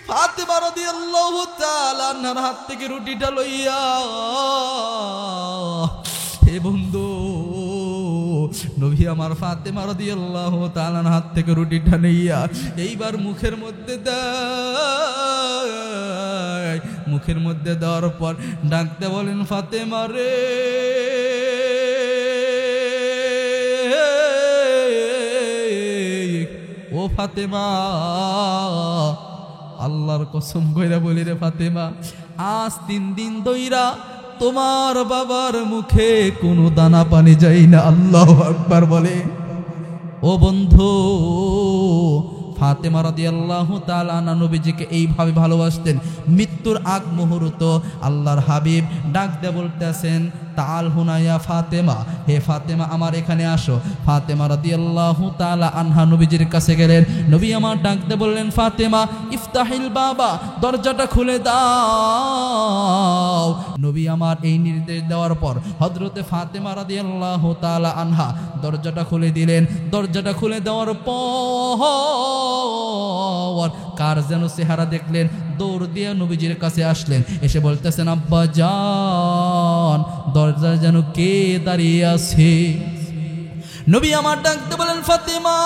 ফাতেমা রাদিয়াল্লাহু তাআলা আনহার হাত থেকে রুটিটা লইয়া, হে বন্ধু, নবী আমার ফাতেমা রাদিয়াল্লাহু তাআলা আনহার হাত থেকে রুটিটা নিয়া এইবার মুখের মধ্যে দেয়। মুখের মধ্যে দেওয়ার পর ডাকতে বলেন, ফাতেমা রে, ও ফাতেমা, আল্লাহর কসম কইরা বলি রে ফাতেমা, আজ 3 দিন ধইরা তোমার বাবার মুখে কোনো দানা পানি যাই না। আল্লাহু আকবার বলে। ও বন্ধু, ফাতেমা রাদিয়াল্লাহু তাআলা আনহা নবীজিকে এইভাবে ভালোবাসতেন। মৃত্যুর আগ মুহূর্ত আল্লাহর হাবিব ডাক দিয়ে বলতেছেন, তাআল হুনা ইয়া ফাতেমা, হে ফাতেমা আমার এখানে আসো। ফাতেমা রাদিয়াল্লাহু তাআলা আনহা নবীজির কাছে গেলেন। নবী আমার ডাক দিয়ে বললেন, ফাতেমা ইফতাহিল বাবা, দরজাটা খুলে দাও। নবী আমার এই নির্দেশ দেওয়ার পর হযরতে ফাতেমা রাদিয়াল্লাহু তাআলা আনহা দরজাটা খুলে দিলেন। দরজাটা খুলে দেওয়ার পর কার যেন চেহারা দেখলেন, দৌড় দিয়ে নবীজির কাছে আসলেন। এসে বলতেছেন, আব্বা জান, দরজায় যেন কে দাঁড়িয়ে আছে। নবী আমার ডাকতে বলেন, ফাতেমা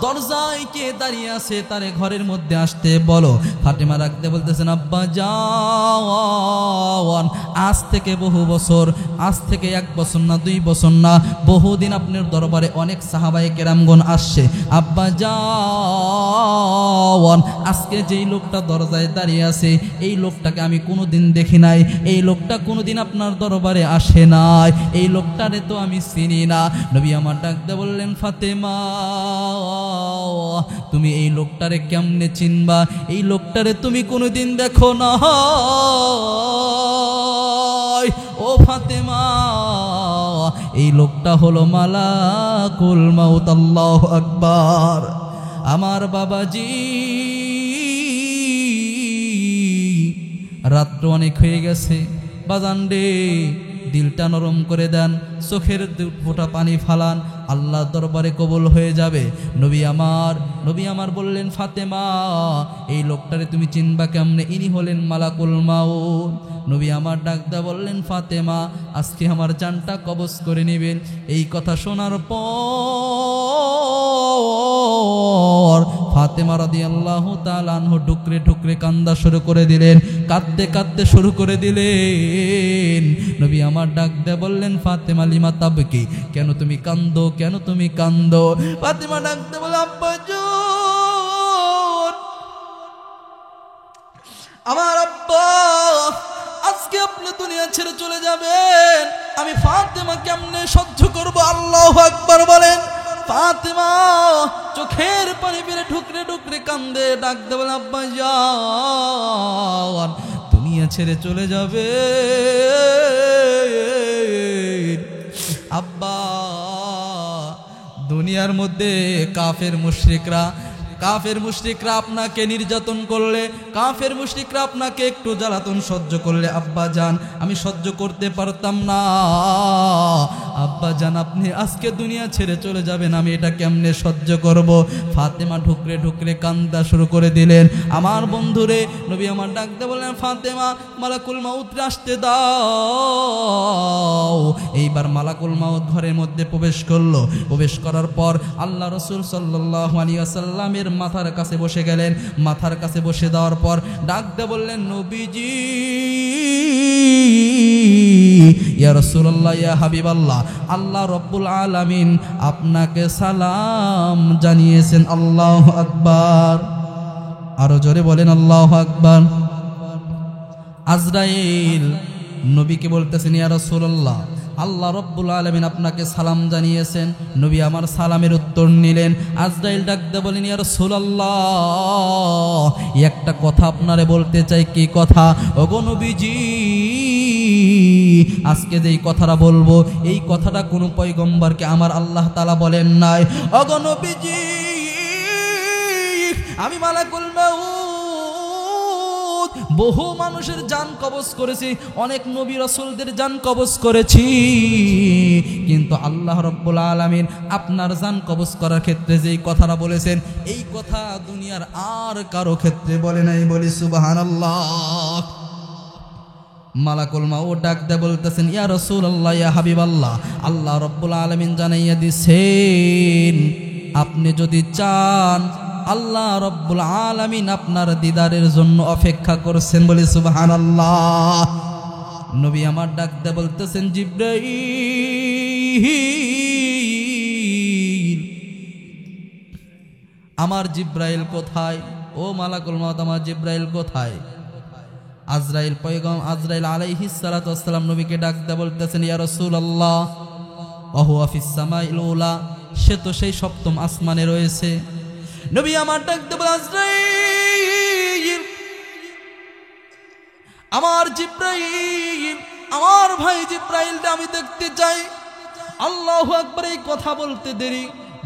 দরজায় কে দাঁড়িয়ে আছে তারে ঘরের মধ্যে আসতে বলো। ফাতেমা ডাকতে বলতেছেন, আব্বা জান, আজ থেকে বহু বছর, আজ থেকে 1 বছর না 2 বছর না, বহুদিন আপনার দরবারে অনেক সাহাবায়ে কেরামগণ আসছে। আব্বা জান, আজকে যেই লোকটা দরজায় দাঁড়িয়ে আছে এই লোকটাকে আমি কোনোদিন দেখি নাই, এই লোকটা কোনোদিন আপনার দরবারে আসে নাই, এই লোকটারে তো আমি চিনি না। নবী আমার ডাকতে বললেন, ফাতেমা তুমি এই লোকটারে কেমনে চিনবা? এই লোকটারে তুমি কোনোদিন দেখো না। ও ফাতেমা, এই লোকটা হলো মালাকুল মাউত। আল্লাহু আকবার। আমার বাবাজি, রাত্র অনেক হয়ে গেছে, বাজান রে দিলটা নরম করে দেন, চোখের ফোঁটা পানি ফালান, আল্লাহর দরবারে কবুল হয়ে যাবে। নবী আমার বললেন, ফাতেমা এই লোকটারে তুমি চিনবা কেমনে? ইনি হলেন মালাকুল মাউত। নবী আমার ডাকদা বললেন, ফাতেমা আজকে আমার জানটা কবজ করে নেবেন। এই কথা শোনার পর ফাতেমা রাদিয়াল্লাহু তাআলা আনহা ঠুকরে ঠুকরে কান্দা শুরু করে দিলেন, কাঁদতে কাঁদতে শুরু করে দিলেন। নবী আমার ডাক দিয়ে বললেন, ফাতেমা লিমা তাবকি, কেন তুমি কান্দো, কেন তুমি কান্দো? ফাতেমা ডাক দিয়ে বলে, আব্বাজান, আমার আব্বা আজকে আপনি দুনিয়া ছেড়ে চলে যাবেন, আমি ফাতেমা কেমনে সহ্য করব? আল্লাহু আকবার বলেন। ফাতেমা চোখের পানি ফেলে ঠুকরে ঠুকরে কান্দে, ডাক দিয়ে বলে, আব্বাজান দুনিয়া ছেড়ে চলে যাবে। আব্বা, দুনিয়ার মধ্যে কাফের মুশরিকরা আপনাকে নির্যাতন করলে, কাফের মুশরিকরা আপনাকে একটু জ্বালাতন সহ্য করলে আব্বা জান আমি সহ্য করতে পারতাম না। আব্বা জান আপনি আজকে দুনিয়া ছেড়ে চলে যাবেন, আমি এটা কেমনে সহ্য করব? ফাতেমা ঠুকরে ঠুকরে কান্দা শুরু করে দিলেন। আমার বন্ধুরে নবী আমার ডাকতে বললেন, ফাতেমা মালাকুল মাউত আসতে দাও। এইবার মালাকুল মাউত ঘরের মধ্যে প্রবেশ করলো। প্রবেশ করার পর আল্লাহ রাসূল সাল্লাল্লাহু আলাইহি ওয়াসাল্লামের মাথার কাছে বসে গেলেন। মাথার কাছে বসে দেওয়ার পর ডাক দিয়ে বললেন, নবীজি, ইয়া রাসূলুল্লাহ, ইয়া হাবিবাল্লাহ, আল্লাহ রাব্বুল আলামিন আপনাকে সালাম জানিয়েছেন। আল্লাহু আকবার। আরো জোরে বলেন আল্লাহু আকবার। আজরাইল নবীকে বলতেছেন, ইয়া রাসূলুল্লাহ, আল্লাহ রাব্বুল আলামিন আপনাকে সালাম জানিয়েছেন। নবী আমার সালামের উত্তর নিলেন। আজরাইল ডাকতে বলেন, ইয়া রাসূলুল্লাহ, একটা কথা আপনারে বলতে চাই। কি কথা? ওগো নবীজি, আজকে যেই কথাটা বলবো এই কথাটা কোনো পয়গম্বরকে আমার আল্লাহ তাআলা বলেন নাই। ওগো নবীজি, আমি মালাকুল মাউত বহু মানুষের জান কবজ করেছি, অনেক নবী রাসূলদের জান কবজ করেছি, কিন্তু আল্লাহ রাব্বুল আলামিন আপনার জান কবজ করার ক্ষেত্রে যেই কথাটা বলেছেন এই কথা দুনিয়ার আর কারো ক্ষেত্রে বলে নাই। বলি সুবহানাল্লাহ। মালাকুল মাউত ডাকতে বলতেছেন, ইয়া রাসূলুল্লাহ, ইয়া হাবিবাল্লাহ, আল্লাহ রাব্বুল আলামিন জানাইয়া দিছেন আপনি যদি চান আল্লাহ রাব্বুল আলামিন আপনার দিদারের জন্য অপেক্ষা করছেন। বলি সুবহানাল্লাহ। নবী আমার ডাকতে বলতেছেন, জিবরাইল, আমার জিবরাইল কোথায়? ও মালাকুল মাউত, আমার জিবরাইল কোথায়? আজরাইল আলাইহিস সালাতু ওয়াস সালাম নবীকে ডাকতে বলতেছেন, ইয়া রাসূলুল্লাহ, ও ওয়াহুয়া ফিস সামাইল উলা, সে তো সেই সপ্তম আসমানে রয়েছে। নবী আমার ডাক দেব, আজরাইল, আমার জিব্রাইল, আমার ভাই জিব্রাইলটা আমি দেখতে চাই। আল্লাহু আকবার, এই কথা বলতে দেরি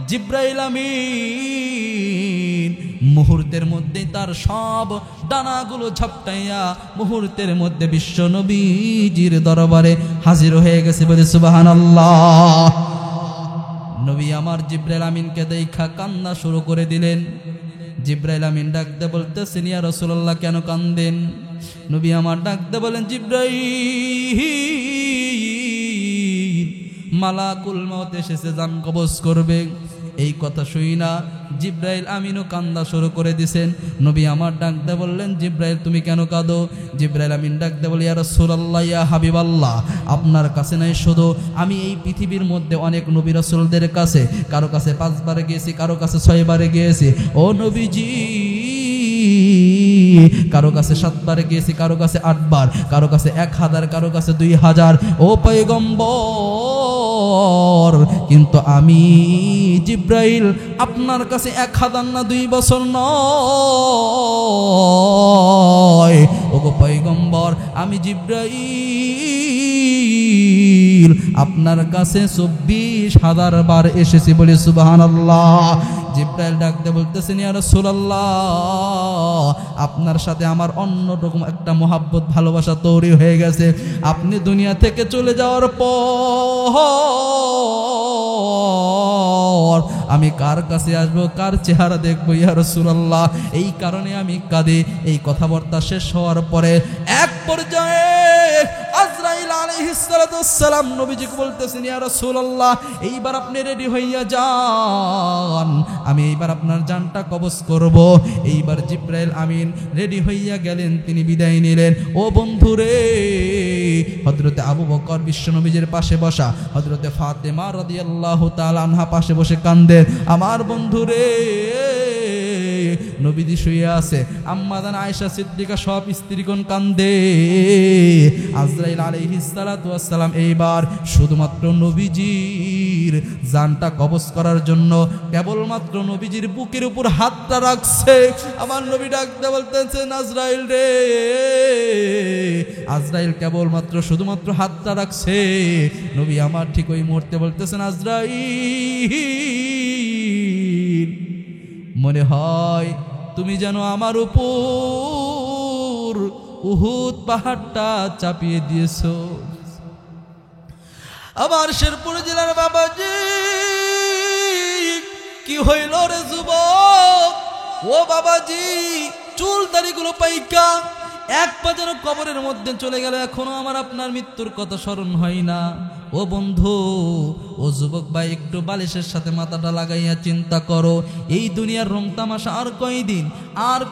জিব্রাইল আমিন মুহূর্তের মধ্যে তার সব ডানাগুলো ঝাপটাইয়া মুহূর্তের মধ্যে বিশ্ব নবীজির দরবারে হাজির হয়ে গেছে। বলে সুবহানাল্লাহ। নবী আমার জিব্রাইল আমিনকে দেখা কান্না শুরু করে দিলেন। জিব্রাইল আমিন ডাকতে বলতেছেন, ইয়া রাসূলুল্লাহ, কেন কান্দেন? নবী আমার ডাকতে বলেন, জিব্রাইল, মালাকুল মউত এসেছে, জান কবজ করবে। এই কথা শুই না জিব্রাইল আমিনও কান্দা শুরু করে দিছেন। নবী আমার ডাকতে বললেন, জিব্রাইল তুমি কেন কাঁদো? জিব্রাইল আমিন ডাকতে বলে, ইয়া রাসূলুল্লাহ, ইয়া হাবিবাল্লাহ, আপনার কাছে নাই শুধু, আমি এই পৃথিবীর মধ্যে অনেক নবী রাসূলদের কাছে, কারো কাছে 5 বারে গিয়েছি, কারো কাছে 6 বারে গিয়েছি। ও নবীজি, কারো কাছে 7 বারে গিয়েছি, কারো কাছে 8 বার, কারো কাছে 1000, কারো কাছে 2000। ও পয়গম্বর, কিন্তু আমি জিব্রাইল আপনার কাছে 1000 না 2 বছর নয়। ওগো পয়গম্বর, আমি জিব্রাইল আপনার কাছে 24,000 বার এসেছি। বলি সুবহানাল্লাহ। জিব্রাইল ডাকতে বলতেছেন, ইয়া রাসূলুল্লাহ, আপনার সাথে আমার অন্যরকম একটা মহাব্বত, ভালোবাসা তৈরি হয়ে গেছে। আপনি দুনিয়া থেকে চলে যাওয়ার পর আমি কার কাছে আসবো, কার চেহারা দেখবো ইয়া রাসূলুল্লাহ। এই কারণে আমি কাঁদি। এই কথাবার্তা শেষ হওয়ার পরে এক পর্যায়ে আজরাইল আলাইহিস সালাতু ওয়াস সালাম নবীজিকে বলতেছেন, ইয়া রাসূলুল্লাহ, এইবার আপনি রেডি হইয়া যান, আমি এইবার আপনার জানটা কবজ করব। এইবার জিব্রাইল আমিন রেডি হইয়া গেলেন, তিনি বিদায় নিলেন। ও বন্ধুরে, হযরতে আবু বকর বিশ্ব নবীজির পাশে বসা, হযরতে ফাতেমা রাদিয়াল্লাহু তাআলা আনহা পাশে বসে কাঁদেন। আমার বন্ধুরে, নবীজি শুয়ে আছে, আম্মাদান আয়েশা সিদ্দিকা সব স্ত্রীগণ কান্দে। আজরাইল আলাইহিস সালাতু ওয়াস সালাম এইবার শুধুমাত্র নবীজির জানটা কবজ করার জন্য কেবলমাত্র নবীজির বুকের উপর হাতটা রাখছে। আমার নবী ডাকতে বলতেছেন, আজরাইল রে। আজরাইল কেবলমাত্র শুধুমাত্র হাতটা রাখছে। নবী আমার ঠিক ওই মুহূর্তে বলতেছেন, আজরাইল, মনে হয় তুমি যেন আমার উপর উহুদ পাহাড়টা চাপিয়ে দিয়েছো। আমার শেরপুর জেলার বাবাজি, কি হইল রে যুবক? ও বাবাজি, চুল দাড়িগুলো পাইকা এক পা যেন কবরের মধ্যে চলে গেল, এখনো আমার আপনার মৃত্যুর কথা স্মরণ হয় না। ও বন্ধু, ও যুবক ভাই, একটু বালিশের সাথে মাথাটা লাগাইয়া চিন্তা করো, এই দুনিয়ার রং তামাশা আর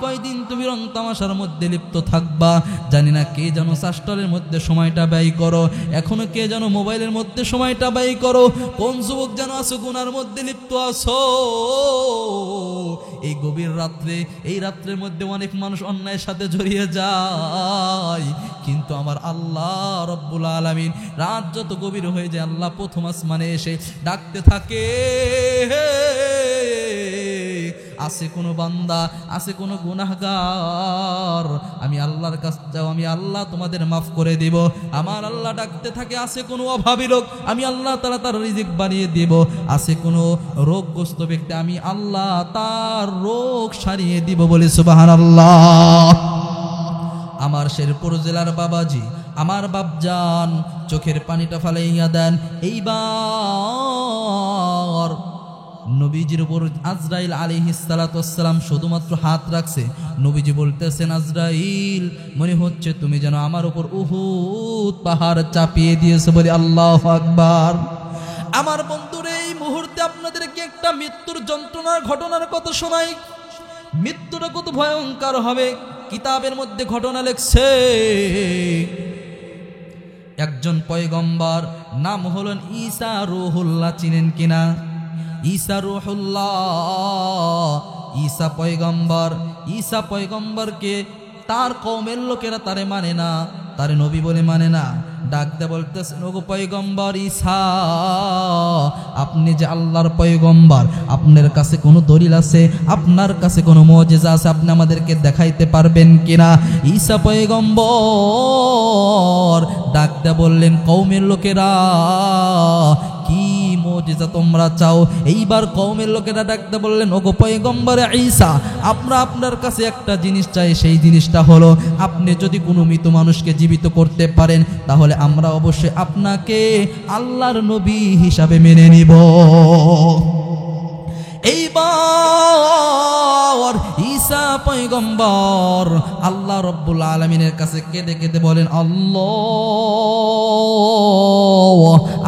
কয়দিন তুমি রং তামাশার মধ্যে লিপ্ত থাকবা? জানি না কে যেন শাস্ত্রের মধ্যে সময়টা ব্যয় করো, এখনো কে যেন মোবাইলের মধ্যে সময়টা ব্যয় করো, কোন যুবক যেন আছো গুনার মধ্যে লিপ্ত আছো। এই গভীর রাত্রে, এই রাত্রের মধ্যে অনেক মানুষ অন্যায়ের সাথে জড়িয়ে যায়, কিন্তু আমার আল্লাহ রব্বুল আলামিন রাত যত গভীর হয়ে যায়, আল্লাহ প্রথম আসমানে এসে ডাকতে থাকে, আছে কোনো বান্দা, আছে কোনো গুনাহগার, আমি আল্লাহর কাছে যাও, আমি আল্লাহ তোমাদের মাফ করে দিব। আমার আল্লাহ ডাকতে থাকে, আছে কোনো অভাবী লোক, আমি আল্লাহ তাআলা তার রিজিক বানিয়ে দিব। আছে কোনো রোগগ্রস্ত ব্যক্তি, আমি আল্লাহ তার রোগ সারিয়ে দিব। বলে সুবহানাল্লাহ। আমার শেরপুর জেলার বাবাজি, আমার বাপজান, চোখের পানিটা ফালাইয়া দেন। এইবার নবীজির উপর আজরাইল আলাইহিস সালাতু ওয়াস সালাম শুধুমাত্র হাত রাখছে। নবীজি বলতেছেন, আজরাইল, মনে হচ্ছে তুমি যেন আমার উপর উহুদ পাহাড় চাপিয়ে দিয়েছো। বলি আল্লাহু আকবার। আমার বন্ধুরা, এই মুহূর্তে আপনাদেরকে একটা মৃত্যুর যন্ত্রণার ঘটনার কথা শোনাই। মৃত্যুটা কত ভয়ঙ্কর হবে, কিতাবের মধ্যে ঘটনা লেখছে। একজন পয়গম্বর, নাম হলেন ঈসা রূহুল্লাহ, চিনেন কিনা? ঈসা রূহুল্লাহ, ঈসা পয়গম্বর। ঈসা পয়গম্বরকে তার কওমের লোকেরা তারে মানে না, তারে নবী বলে মানে না। ডাক দিয়ে বলতেছেন, ওগো পয়গম্বর ঈসা, আপনি যে আল্লাহর পয়গম্বর, আপনার কাছে কোনো দলিল আছে, আপনার কাছে কোনো মুজিজা আছে, আপনি আমাদেরকে দেখাইতে পারবেন কিনা? ঈসা পয়গম্বর ডাক দিয়ে বললেন, কওমের লোকেরা, কি মুজিজা তোমরা চাও? এইবার কওমের লোকেরা ডাকতে বললেন, ওগো পয়গম্বর ঈসা, আমরা আপনার কাছে একটা জিনিস চাই, সেই জিনিসটা হলো আপনি যদি কোনো মৃত মানুষকে জীবিত করতে পারেন, তাহলে আমরা অবশ্যই আপনাকে আল্লাহর নবী হিসাবে মেনে নিব। এইবার ঈসা পয়গম্বর আল্লাহ রব্বুল আলামিনের কাছে কেঁদে কেঁদে বলেন, আল্লাহ,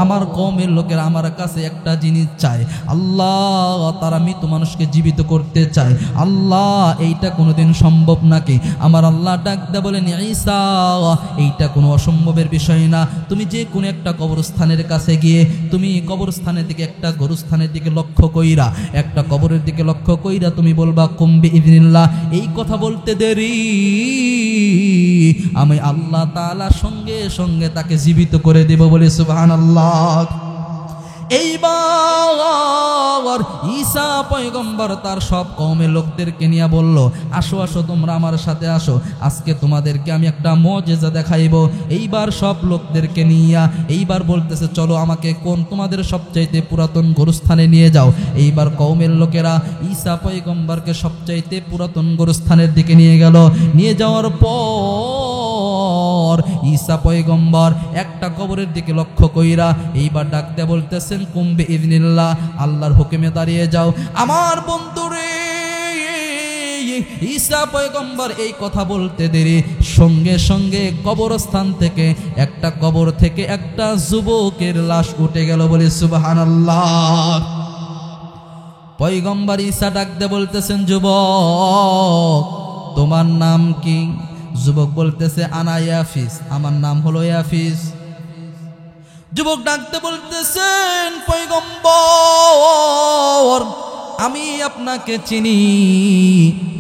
আমার কওমের লোকেরা আমার কাছে একটা জিনিস চায়, আল্লাহ, তারা মৃত মানুষকে জীবিত করতে চায়, আল্লাহ, এইটা কোনোদিন সম্ভব নাকি? আমার আল্লাহ ডাক দেয়া বলেন, ঈসা, এইটা কোনো অসম্ভবের বিষয় না। তুমি যে কোনো একটা কবরস্থানের কাছে গিয়ে তুমি কবরস্থানের দিকে, একটা গরুস্থানের দিকে লক্ষ্য কইরা, একটা কবরের দিকে লক্ষ্য কইরা তুমি বলবা, কুম বিইذনিল্লাহ। এই কথা বলতে দেরি, আমি আল্লাহ তাআলা সঙ্গে সঙ্গে তাকে জীবিত করে দেব, বলে সুবহানাল্লাহ। এইবার ঈসা পয়গম্বর তার সব কওমের লোকদেরকে নিয়ে বলল, আসো আসো, তোমরা আমার সাথে আসো, আজকে তোমাদেরকে আমি একটা মুজিজা দেখাইব। এইবার সব লোকদেরকে নিয়ে এইবার বলতেছে, চলো আমাকে কোন তোমাদের সবচাইতে পুরাতন গোরস্থানে নিয়ে যাও। এইবার কওমের লোকেরা ঈসা পয়গম্বরকে সবচাইতে পুরাতন গোরস্থানের দিকে নিয়ে গেল। নিয়ে যাওয়ার পর ঈসা পয়গম্বর একটা কবরের দিকে লক্ষ্য কইরা এইবার ডাকতে বলতেছেন, কুম বিইذনিল্লাহ, আল্লাহর হুকুমে দাঁড়িয়ে যাও। আমার বন্ধুরে, ঈসা পয়গম্বর এই কথা বলতে দেরি, সঙ্গে সঙ্গে কবরস্থান থেকে, একটা কবর থেকে একটা যুবকের লাশ উঠে গেল, বলে সুবহানাল্লাহ। পয়গম্বর ঈসা ডাকতে বলতেছেন, যুবক, তোমার নাম কি? যুবক বলতেছে, আনা ইয়াফিস, আমার নাম হলো ইয়াফিস। যুবক ডাকতে বলতেছেন, পয়গম্বর, আমি আপনাকে চিনি,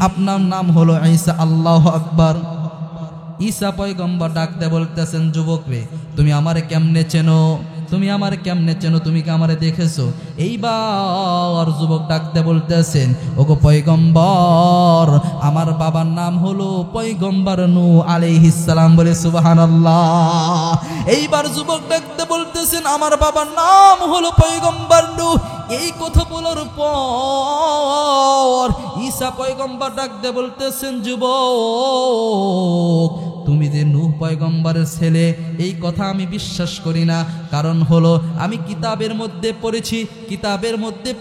আপনার নাম হলো ঈসা। আল্লাহু আকবার। ঈসা পয়গম্বর ডাকতে বলতেছেন, যুবক রে, তুমি আমারে কেমনে চেনো? তুমি আমার কেমনে চেনো? তুমি কি আমারে দেখেছো? এইবার যুবক ডাকতে বলতেছেন, ওগো পয়গম্বর, আমার বাবার নাম হলো পয়গম্বর নূহ আলাইহিস সালাম, বলে সুবহানাল্লাহ। এইবার যুবক ডাকতে বলতেছেন, আমার বাবার নাম হলো পয়গম্বর নূহ। এই কথা বলার পর ঈসা পয়গম্বর ডাকতে বলতেছেন, যুবক, তুমি যে নূহ পয়গম্বরের ছেলে, এই কথা আমি বিশ্বাস করি না। কারণ হলো, আমি কিতাবের মধ্যে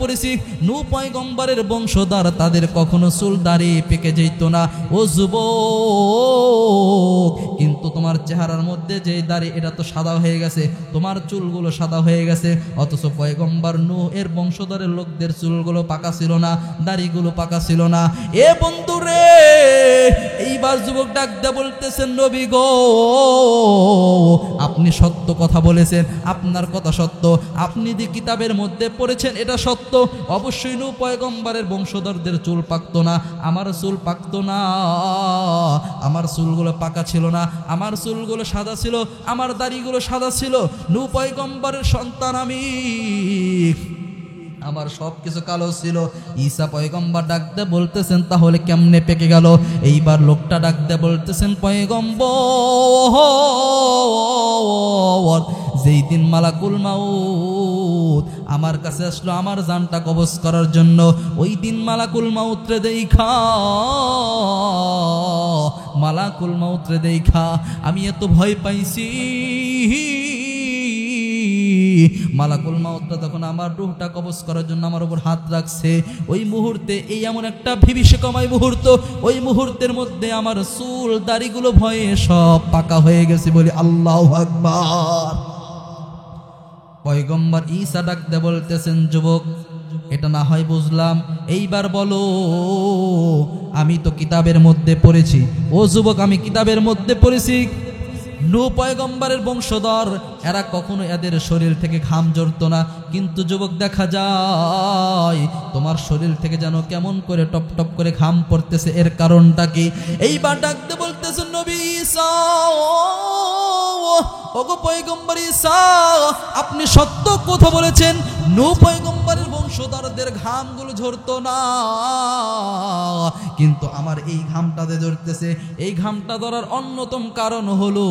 পড়েছি নূহ পয়গম্বরের বংশধর, তাদের কখনো চুল দাড়ি পেকে যেত না। ও যুবক, কিন্তু তোমার চেহারার মধ্যে যে দাড়ি, এটা তো সাদা হয়ে গেছে, তোমার চুলগুলো সাদা হয়ে গেছে। অথচ পয়গম্বর নূহ এর বংশধরের লোকদের চুলগুলো পাকা ছিল না, দাড়িগুলো পাকা ছিল না। এ বন্ধুরে, এইবার যুবক ডাকতে বলতেছেন, নবী গো, আপনি সত্য কথা বলেছেন, আপনার কথা সত্য, আপনি যে কিতাবের মধ্যে পড়েছেন এটা সত্য। অবশ্যই নূহ পয়গম্বরের বংশধরদের চুল পাকতো না, আমার চুল পাকতো না, আমার চুলগুলো পাকা ছিল না, আমার চুলগুলো সাদা ছিল, আমার দাড়িগুলো সাদা ছিল। নূহ পয়গম্বরের সন্তান আমি, আমার সব কিছু কালো ছিল। ঈসা পয়গম্বর ডাকতে বলতেছেন, তাহলে কেমনে পেকে গেল? এইবার লোকটা ডাকতে বলতেছেন, পয়গম্বর, যেই দিন মালাকুল মাউত আমার কাছে আসলো আমার জানটা কবজ করার জন্য, ওই দিন মালাকুল মাউতরে দেখা আমি এত ভয় পাইছি। মালাকুল মাউতটা তখন আমার রূহটা কবজ করার জন্য আমার উপর হাত রাখছে, ওই মুহূর্তে, এই এমন একটা ভীতিকরময় মুহূর্ত, ওই মুহূর্তের মধ্যে আমার চুল দাড়িগুলো ভয়ে সব পাকা হয়ে গেছে, বলি আল্লাহু আকবার। পয়গম্বর ঈসা ডাকতে বলতেছেন, যুবক, এটা না হয় বুঝলাম, এইবার বলো, আমি তো কিতাবের মধ্যে পড়েছি। ও যুবক, আমি কিতাবের মধ্যে পড়েছি নূহ পয়গম্বরের বংশধর, এরা কখনো এদের শরীর থেকে ঘাম ঝরতো না, কিন্তু যুবক দেখা যায় তোমার শরীর থেকে যেন কেমন করে টপ টপ করে ঘাম পড়তেছে, এর কারণটা কি? এইবার ডাকতে বলতেছেন, নবী ঈসা, ও ওগো পয়গম্বর ঈসা, আপনি সত্য কথা বলেছেন, নূহ পয়গম্বরের বংশধরদের ঘামগুলো ঝরতো না, কিন্তু আমার এই ঘামটাতে ঝরতেছে। এই ঘামটা ধরার অন্যতম কারণ হলো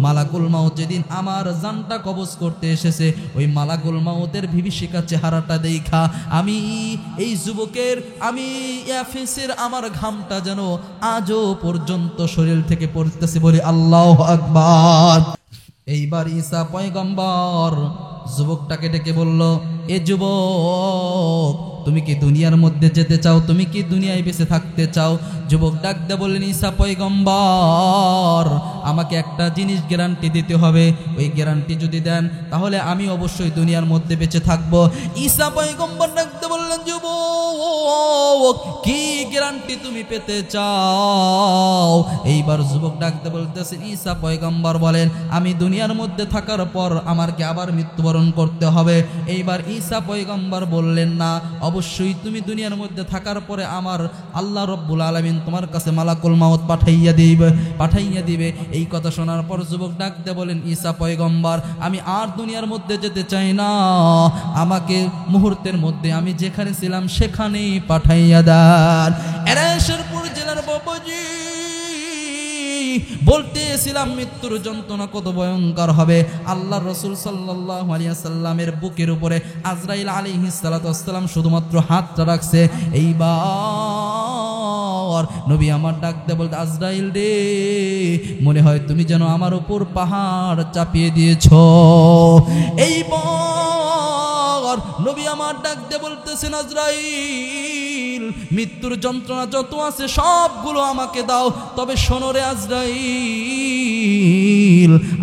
মালাকুল মাউত যেদিন আমার জানটা কবজ করতে এসেছে, ওই মালাকুল মাউতের বিভীষিকা চেহারাটা দেখা আমি এই যুবকের, আমি ইয়াফিসের আমার ঘামটা যেন আজও পর্যন্ত শরীর থেকে পড়তেছে, বলে আল্লাহু আকবার। এইবার ঈসা পয়গম্বর যুবকটাকে ডেকে বলল, এ যুবক, তুমি কি দুনিয়ার মধ্যে যেতে চাও? তুমি কি দুনিয়ায় বেঁচে থাকতে চাও? যুবক ডাক দিয়ে বললেন, ঈসা পয়গম্বর, আমাকে একটা জিনিস গ্যারান্টি দিতে হবে, ওই গ্যারান্টি যদি দেন তাহলে আমি অবশ্যই দুনিয়ার মধ্যে বেঁচে থাকবো। ঈসা পয়গম্বর ডাক দিয়ে বললেন, যুবক, কি গ্যারান্টি তুমি পেতে চাও? এইবার যুবক ডাক দিয়ে বলতেছেন, ঈসা পয়গম্বর বলেন, আমি দুনিয়ার মধ্যে থাকার পর আমাকে আবার মৃত্যুবরণ করতে হবে। এইবার ঈসা পয়গম্বর বললেন, না, অবশ্যই তুমি দুনিয়ার মধ্যে থাকার পরে আমার আল্লাহ রব্বুল আলামিন তোমার কাছে মালাকুল মাউত পাঠাইয়া দিবে। এই কথা শোনার পর যুবক ডাক দিয়ে বলেন, ঈসা পয়গম্বর, আমি আর দুনিয়ার মধ্যে যেতে চাই না, আমাকে মুহূর্তের মধ্যে আমি যেখানে ছিলাম সেখানেই পাঠাইয়া দেন। এরেশরপুর জেলার বাবাজি, বলতেছিলাম মৃত্যুর যন্ত্রণা কত ভয়ঙ্কর হবে। আল্লাহর রাসূল সাল্লাল্লাহু আলাইহি ওয়াসাল্লামের বুকের উপরে আজরাইল আলাইহিস সালাতু ওয়াসসালাম শুধুমাত্র হাতটা রাখছে। এইবার নবী আমার ডাক দিয়ে বলতে, আজরাইল রে, মনে হয় তুমি যেন আমার উপর পাহাড় চাপিয়ে দিয়েছো। এইবার নবী আমার ডাক দিয়ে বলতেছেন, আজরাইল, মৃত্যুর যন্ত্রণা যত আছে সবগুলো আমাকে দাও, তবে শোনো রে আজরাইল,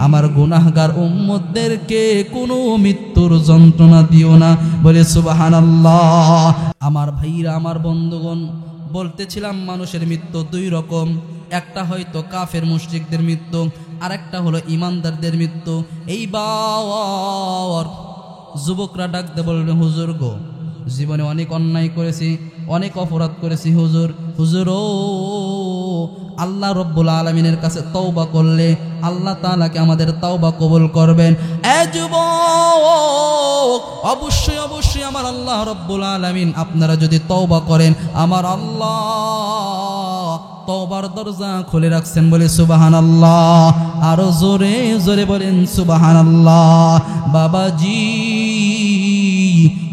আমার গুনাহগার উম্মতদেরকে কোনো মৃত্যুর যন্ত্রণা দিও না, বলে সুবহানাল্লাহ। আমার ভাইরা, আমার বন্ধুগণ, বলতেছিলাম মানুষের মৃত্যু দুই রকম, একটা হয়তো কাফের মুশরিকদের মৃত্যু, আর একটা হলো ইমানদারদের মৃত্যু। এইবার যুবকরা ডাক দিয়ে বললেন, হুজুর গো, জীবনে অনেক অন্যায় করেছি, অনেক অপরাধ করেছি হুজুর ও, আল্লাহ রব্বুল আলামিনের কাছে তওবা করলে আল্লাহ তাআলাকে আমাদের তওবা কবুল করবেন। এ যুবক, অবশ্যই অবশ্যই আমার আল্লাহ রব্বুল আলামিন, আপনারা যদি তওবা করেন আমার আল্লাহ তওবার দরজা খুলে রাখছেন, বলে সুবহানাল্লাহ। আরো জোরে জোরে বলেন সুবহানাল্লাহ। বাবাজি,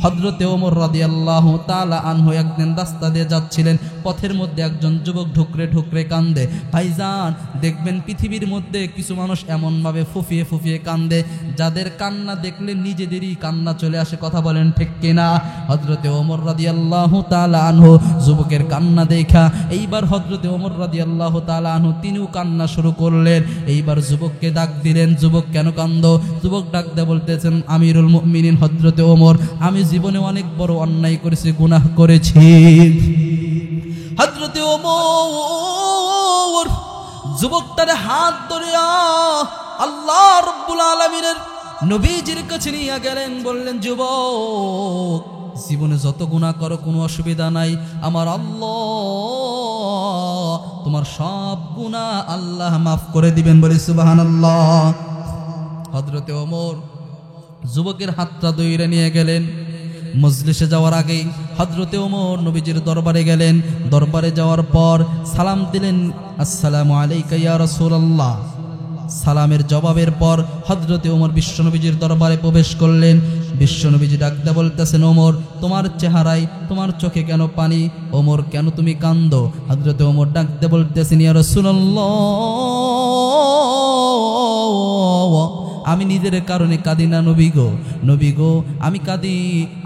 হযরতে ওমর রাদিয়াল্লাহু তাআলা আনহু একদিন রাস্তা দিয়ে যাচ্ছিলেন, পথের মধ্যে একজন যুবক ঢুকরে ঢুকরে কান্দে। ভাইজান, দেখবেন পৃথিবীর মধ্যে কিছু মানুষ এমনভাবে ফুফিয়ে ফুফিয়ে কান্দে, যাদের কান্না দেখলে নিজেদেরই কান্না চলে আসে। কথা বলেন ঠিক কিনা? হযরতে ওমর রাদিয়াল্লাহু তাআলা আনহু যুবকের কান্না দেখা এইবার হযরতে ওমর রাদিয়াল্লাহু তাআলা আনহু তিনিও কান্না শুরু করলেন। এইবার যুবককে ডাক দিলেন, যুবক কেন কান্দো? যুবক ডাক দিয়ে বলতেছেন, আমিরুল মুমিনিন হযরতে ওমর, আমি জীবনে অনেক বড় অন্যায় করেছি, গুনাহ করেছি। হযরতে ওমর যুবকটার হাত ধরিয়া আল্লাহ রাব্বুল আলামিনের নবীজির কাছে নিয়ে গেলেন, বললেন, যুবক, জীবনে যত গুনাহ করো কোনো অসুবিধা নাই, আমার আল্লাহ তোমার সব গুনাহ আল্লাহ মাফ করে দিবেন, বলে সুবহানাল্লাহ। হযরতে ওমর যুবকের হাতটা ধরে নিয়ে গেলেন। মজলিসে যাওয়ার আগেই হযরতে ওমর নবীজির দরবারে গেলেন। দরবারে যাওয়ার পর সালাম দিলেন, আসসালামু আলাইকা ইয়া রাসূলুল্লাহ। সালামের জবাবের পর হযরতে ওমর বিশ্বনবীজির দরবারে প্রবেশ করলেন। বিশ্বনবীজি ডাকতে বলতেছেন, ওমর, তোমার চেহারায়, তোমার চোখে কেন পানি? ওমর, কেন তুমি কান্দো? হযরতে ওমর ডাকতে বলতেছেন, ইয়া রাসূলুল্লাহ, আমি নিজের কারণে কাঁদি না নবী গো, আমি কাঁদি,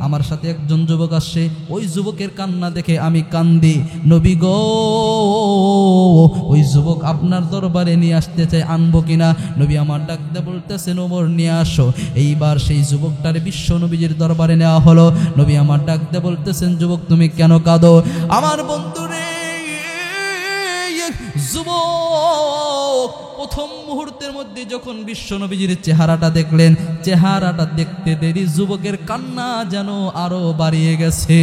আমার সাথে একজন যুবক আসছে, ওই যুবকের কান্না দেখে আমি কান্দি। নবী গো, ওই যুবক আপনার দরবারে নিয়ে আসতে চাই, আনবো কিনা? নবী আমার ডাকতে বলতেছেন, ওমর, নিয়ে আসো। এইবার সেই যুবকটার বিশ্ব নবীজির দরবারে নেওয়া হলো। নবী আমার ডাকতে বলতেছেন, যুবক, তুমি কেন কাঁদো? আমার বন্ধুরে, যুবক প্রথম মুহূর্তের মধ্যে যখন বিশ্বনবীজির চেহারাটা দেখলেন, চেহারাটা দেখতে দেরি যুবকের কান্না যেন আরো বাড়িয়ে গেছে।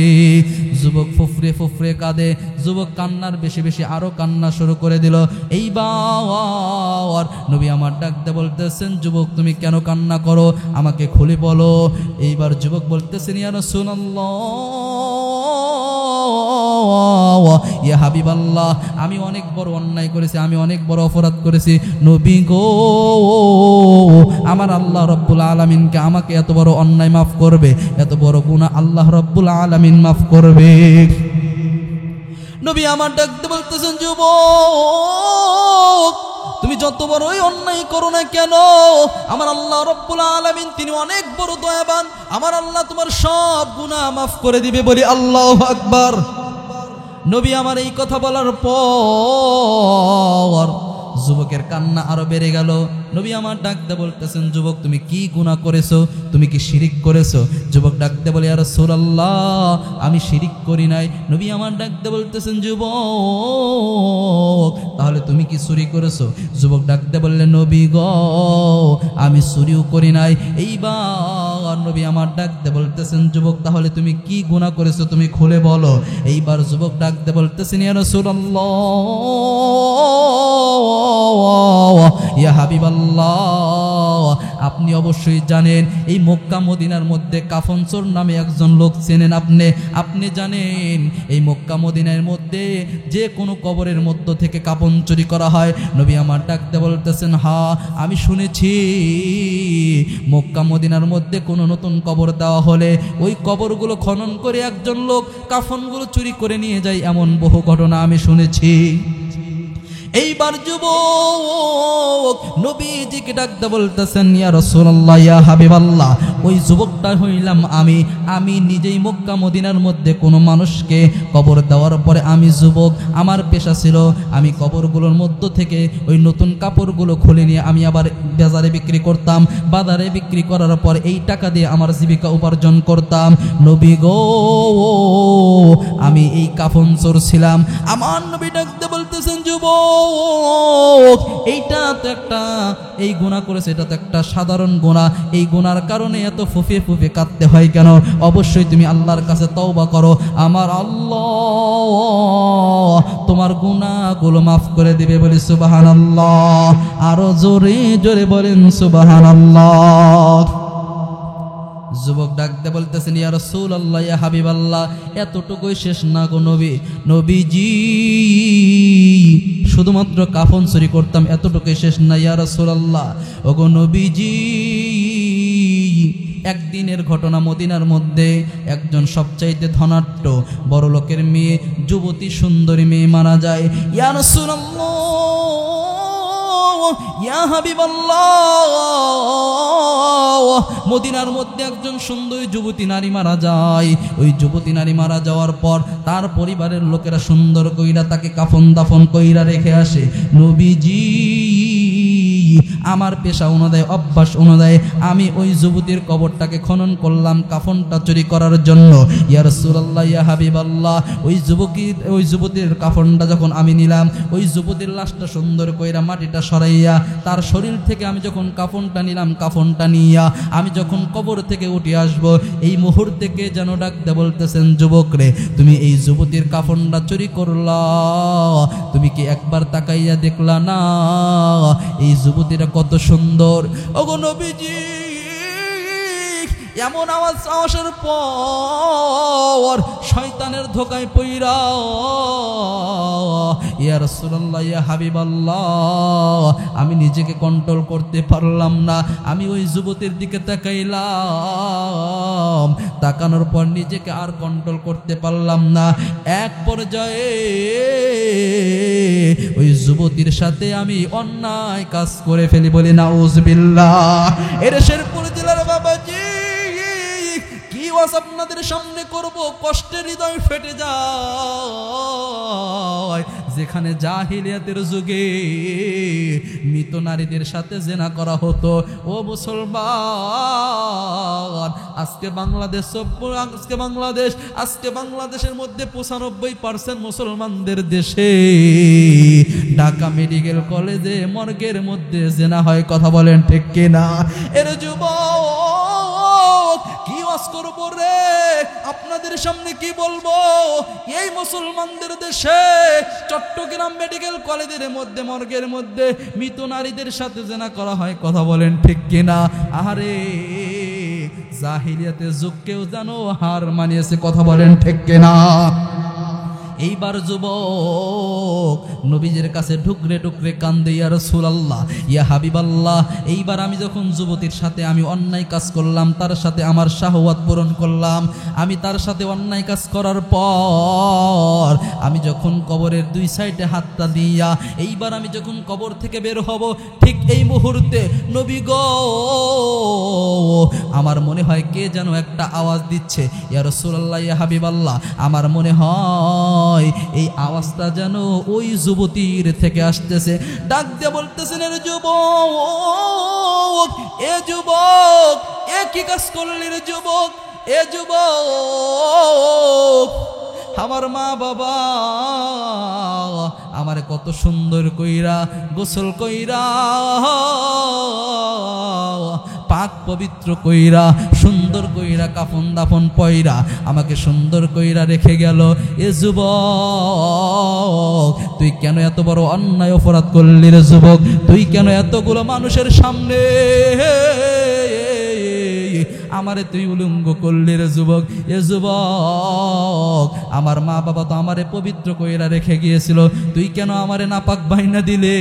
যুবক ফুফরে ফুফরে কাঁদে, যুবক কান্নার বেশি বেশি আরো কান্না শুরু করে দিল। এইবার নবী আমার ডাকতে বলতেছেন, যুবক তুমি কেন কান্না করো, আমাকে খুলে বলো। এইবার যুবক বলতেছেন, ইয়া রাসূলুল্লাহ, ইয়া হাবিবাল্লাহ, আমি অনেক বড় অন্যায় করেছি, আমি অনেক বড় অপরাধ করেছি। নবী গো, আমার আল্লাহ রব্বুল আলামিনকে আমাকে এত বড় অন্যায় মাফ করবে, এত বড় গুনাহ আল্লাহ রব্বুল আলামিন মাফ করবে। নবী আমার ডাকতে বলতেছেন, যুবক তুমি যত বড়ই অন্যায় করো না কেন, আমার আল্লাহ রব্বুল আলামিন তিনি অনেক বড় দয়াবান, আমার আল্লাহ তোমার সব গুনাহ মাফ করে দিবে। বলি আল্লাহু আকবার। নবী আমার এই কথা বলার পর যুবকের কান্না আরো বেড়ে গেল। নবী আমার ডাকতে বলতেছেন, যুবক তুমি কি গুনাহ করেছো, তুমি কি শিরিক করেছো? যুবক ডাকতে বলে, ইয়া রাসূলুল্লাহ, আমি শিরিক করি নাই। নবী আমার ডাকতে বলতেছেন, যুবক তাহলে তুমি কি চুরি করেছো? যুবক ডাকতে বললেন, নবী গো, আমি চুরিও করি নাই। এইবার নবী আমার ডাকতে বলতেছেন, যুবক তাহলে তুমি কি গুনাহ করেছো, তুমি খুলে বলো। এইবার যুবক ডাকতে বলতেছেন, ইয়া রাসূলুল্লাহ, ইয়া হাবিবাল্লাহ, আপনি অবশ্যই জানেন এই মক্কা মদিনার মধ্যে কাফন চোর নামে একজন লোক চেনেন আপনি জানেন এই মক্কা মদিনার মধ্যে যে কোনো কবরের মধ্য থেকে কাফন চুরি করা হয়। নবী আমার ডাকতে বলতেছেন, হ্যাঁ আমি শুনেছি মক্কা মদিনার মধ্যে কোনো নতুন কবর দেওয়া হলে ওই কবরগুলো খনন করে একজন লোক কাফনগুলো চুরি করে নিয়ে যায়, এমন বহু ঘটনা আমি শুনেছি। এইবার যুবক নবীজিকে ডাকতে বলতেছেন, ইয়া রাসূলুল্লাহ, ইয়া হাবিবাল্লাহ, ওই যুবকটা হইলাম আমি নিজেই মক্কা মদিনার মধ্যে কোনো মানুষকে কবর দেওয়ার পরে আমি যুবক, আমার পেশা ছিল আমি কবরগুলোর মধ্য থেকে ওই নতুন কাপড়গুলো খুলে নিয়ে আমি আবার বাজারে বিক্রি করতাম, বাজারে বিক্রি করার পর এই টাকা দিয়ে আমার জীবিকা উপার্জন করতাম। নবী গো, আমি এই কাফন চোর ছিলাম। আমার নবী ডাকতে বলতেছেন, যুবক এইটা তো একটা, এই গুনাহ করেছে এটা তো একটা সাধারণ গুনাহ, এই গুনার কারণে এত ফুফে ফুফে কাঁদতে হয় কেন? অবশ্যই তুমি আল্লাহর কাছে তওবা করো, আমার আল্লাহ তোমার গুনাহগুলো মাফ করে দিবে। বলি সুবহানাল্লাহ, আরো জোরে জোরে বলেন সুবহানাল্লাহ। যুবক ডাকতে বলতেছেন, ইয়া রাসূলুল্লাহ, ইয়া হাবিবাল্লাহ, এতটুকুই শেষ না গো নবীজি, শুধুমাত্র কাফন চুরি করতাম এতটুকুই শেষ না। ইয়া রাসূলুল্লাহ, ওগো নবীজি, একদিনের ঘটনা, মদিনার মধ্যে একজন সবচাইতে ধনাঢ্য বড় লোকের মেয়ে, যুবতী সুন্দরী মেয়ে মারা যায়। ইয়া রাসূলুল্লাহ, ইয়া হাবিবাল্লাহ, মদিনার মধ্যে একজন সুন্দরী যুবতী নারী মারা যায়। ওই যুবতী নারী মারা যাওয়ার পর তার পরিবারের লোকেরা সুন্দর কইরা তাকে কাফন দাফন কইরা রেখে আসে। নবীজি আমার পেশা অনুযায়ী, অভ্যাস অনুযায়ী আমি ওই যুবতীর কবরটাকে খনন করলাম কাফনটা চুরি করার জন্য। ইয়া রাসূলুল্লাহ, ইয়া হাবিবাল্লাহ, ওই যুবতীর কাফনটা যখন আমি নিলাম, ওই যুবতীর লাশটা সুন্দর কইরা মাটিটা সরাইয়া তার শরীর থেকে আমি যখন কাফনটা নিলাম, কাফনটা নিয়া আমি যখন কবর থেকে উঠে আসব, এই মুহূর্তে কে যেন ডাকতে বলতেছেন, যুবক রে, তুমি এই যুবতীর কাফনটা চুরি করলা, তুমি কি একবার তাকাইয়া দেখলা না এই যুবতীরা কত সুন্দর? ওগো নবীজি, এমন আওয়াজ আসার পর শয়তানের ধোকায় পইরা, ইয়া রাসূলুল্লাহ, ইয়া হাবিবাল্লাহ, আমি নিজেকে কন্ট্রোল করতে পারলাম না, আমি ওই যুবতীর দিকে তাকাইলাম, তাকানোর পর নিজেকে আর কন্ট্রোল করতে পারলাম না। এক পর্যায়ে ওই যুবতীর সাথে আমি অন্যায় কাজ করে ফেলি। বলি নাউজুবিল্লাহ। এর শেরপুর জেলার বাবাজি, কি ওয়াজ আপনাদের সামনে করব, কষ্টের হৃদয় ফেটে যায়। যেখানে জাহিলিয়াতের যুগে মৃত নারীদের সাথে জেনা করা হতো। ও মুসলমান, আজকে বাংলাদেশের মধ্যে 95% মুসলমানদের দেশে ঢাকা মেডিকেল কলেজে মর্গের মধ্যে জেনা হয়। কথা বলেন ঠিক কিনা? এর যুবক কি ওয়াজ করব রে, আপনাদের সামনে কি বলবো? এই মুসলমানদের দেশে চট্টগ্রাম মেডিকেল কলেজের মধ্যে মর্গের মধ্যে মৃত নারীদের সাথে জেনা করা হয়। কথা বলেন ঠিক কিনা? আরে জাহিলিয়াতের যুগকেও জানো হার মানিয়েছে। কথা বলেন ঠিক কিনা? এইবার যুবক নবীজির কাছে ঢুকরে ঢুকরে কান্দে, ইয়া রাসূলুল্লাহ, ইয়া হাবিবাল্লাহ, এইবার আমি যখন যুবতীর সাথে আমি অন্যায় কাজ করলাম, তার সাথে আমার শাহওয়াত পূরণ করলাম, আমি তার সাথে অন্যায় কাজ করার পর আমি যখন কবরের দুই সাইডে হাতটা দিয়া এইবার আমি যখন কবর থেকে বের হব, ঠিক এই মুহূর্তে নবী গো আমার মনে হয় কে যেন একটা আওয়াজ দিচ্ছে। ইয়া রাসূলুল্লাহ, ইয়া হাবিবাল্লাহ, আমার মনে হয় এই আওয়াজটা যেন ওই যুবতীর থেকে আসতেছে। ডাক দিয়ে বলতেছেন, এ যুবক, এ যুবক, এ কি কাজ করলি রে যুবক? এ যুবক, আমার মা বাবা আমারে কত সুন্দর কইরা গোসল কইরা পাক পবিত্র কইরা সুন্দর কইরা কাফন দাফন পয়রা আমাকে সুন্দর কইরা রেখে গেল। এ যুবক, তুই কেন এত বড় অন্যায় অপরাধ করলি রে যুবক? তুই কেন এতগুলো মানুষের সামনে আমারে তুই উলঙ্গ করলি রে যুবক? এ যুবক, আমার মা বাবা তো আমারে পবিত্র কইরা রেখে গিয়েছিল, তুই কেন আমারে নাপাক বাইনা দিলে?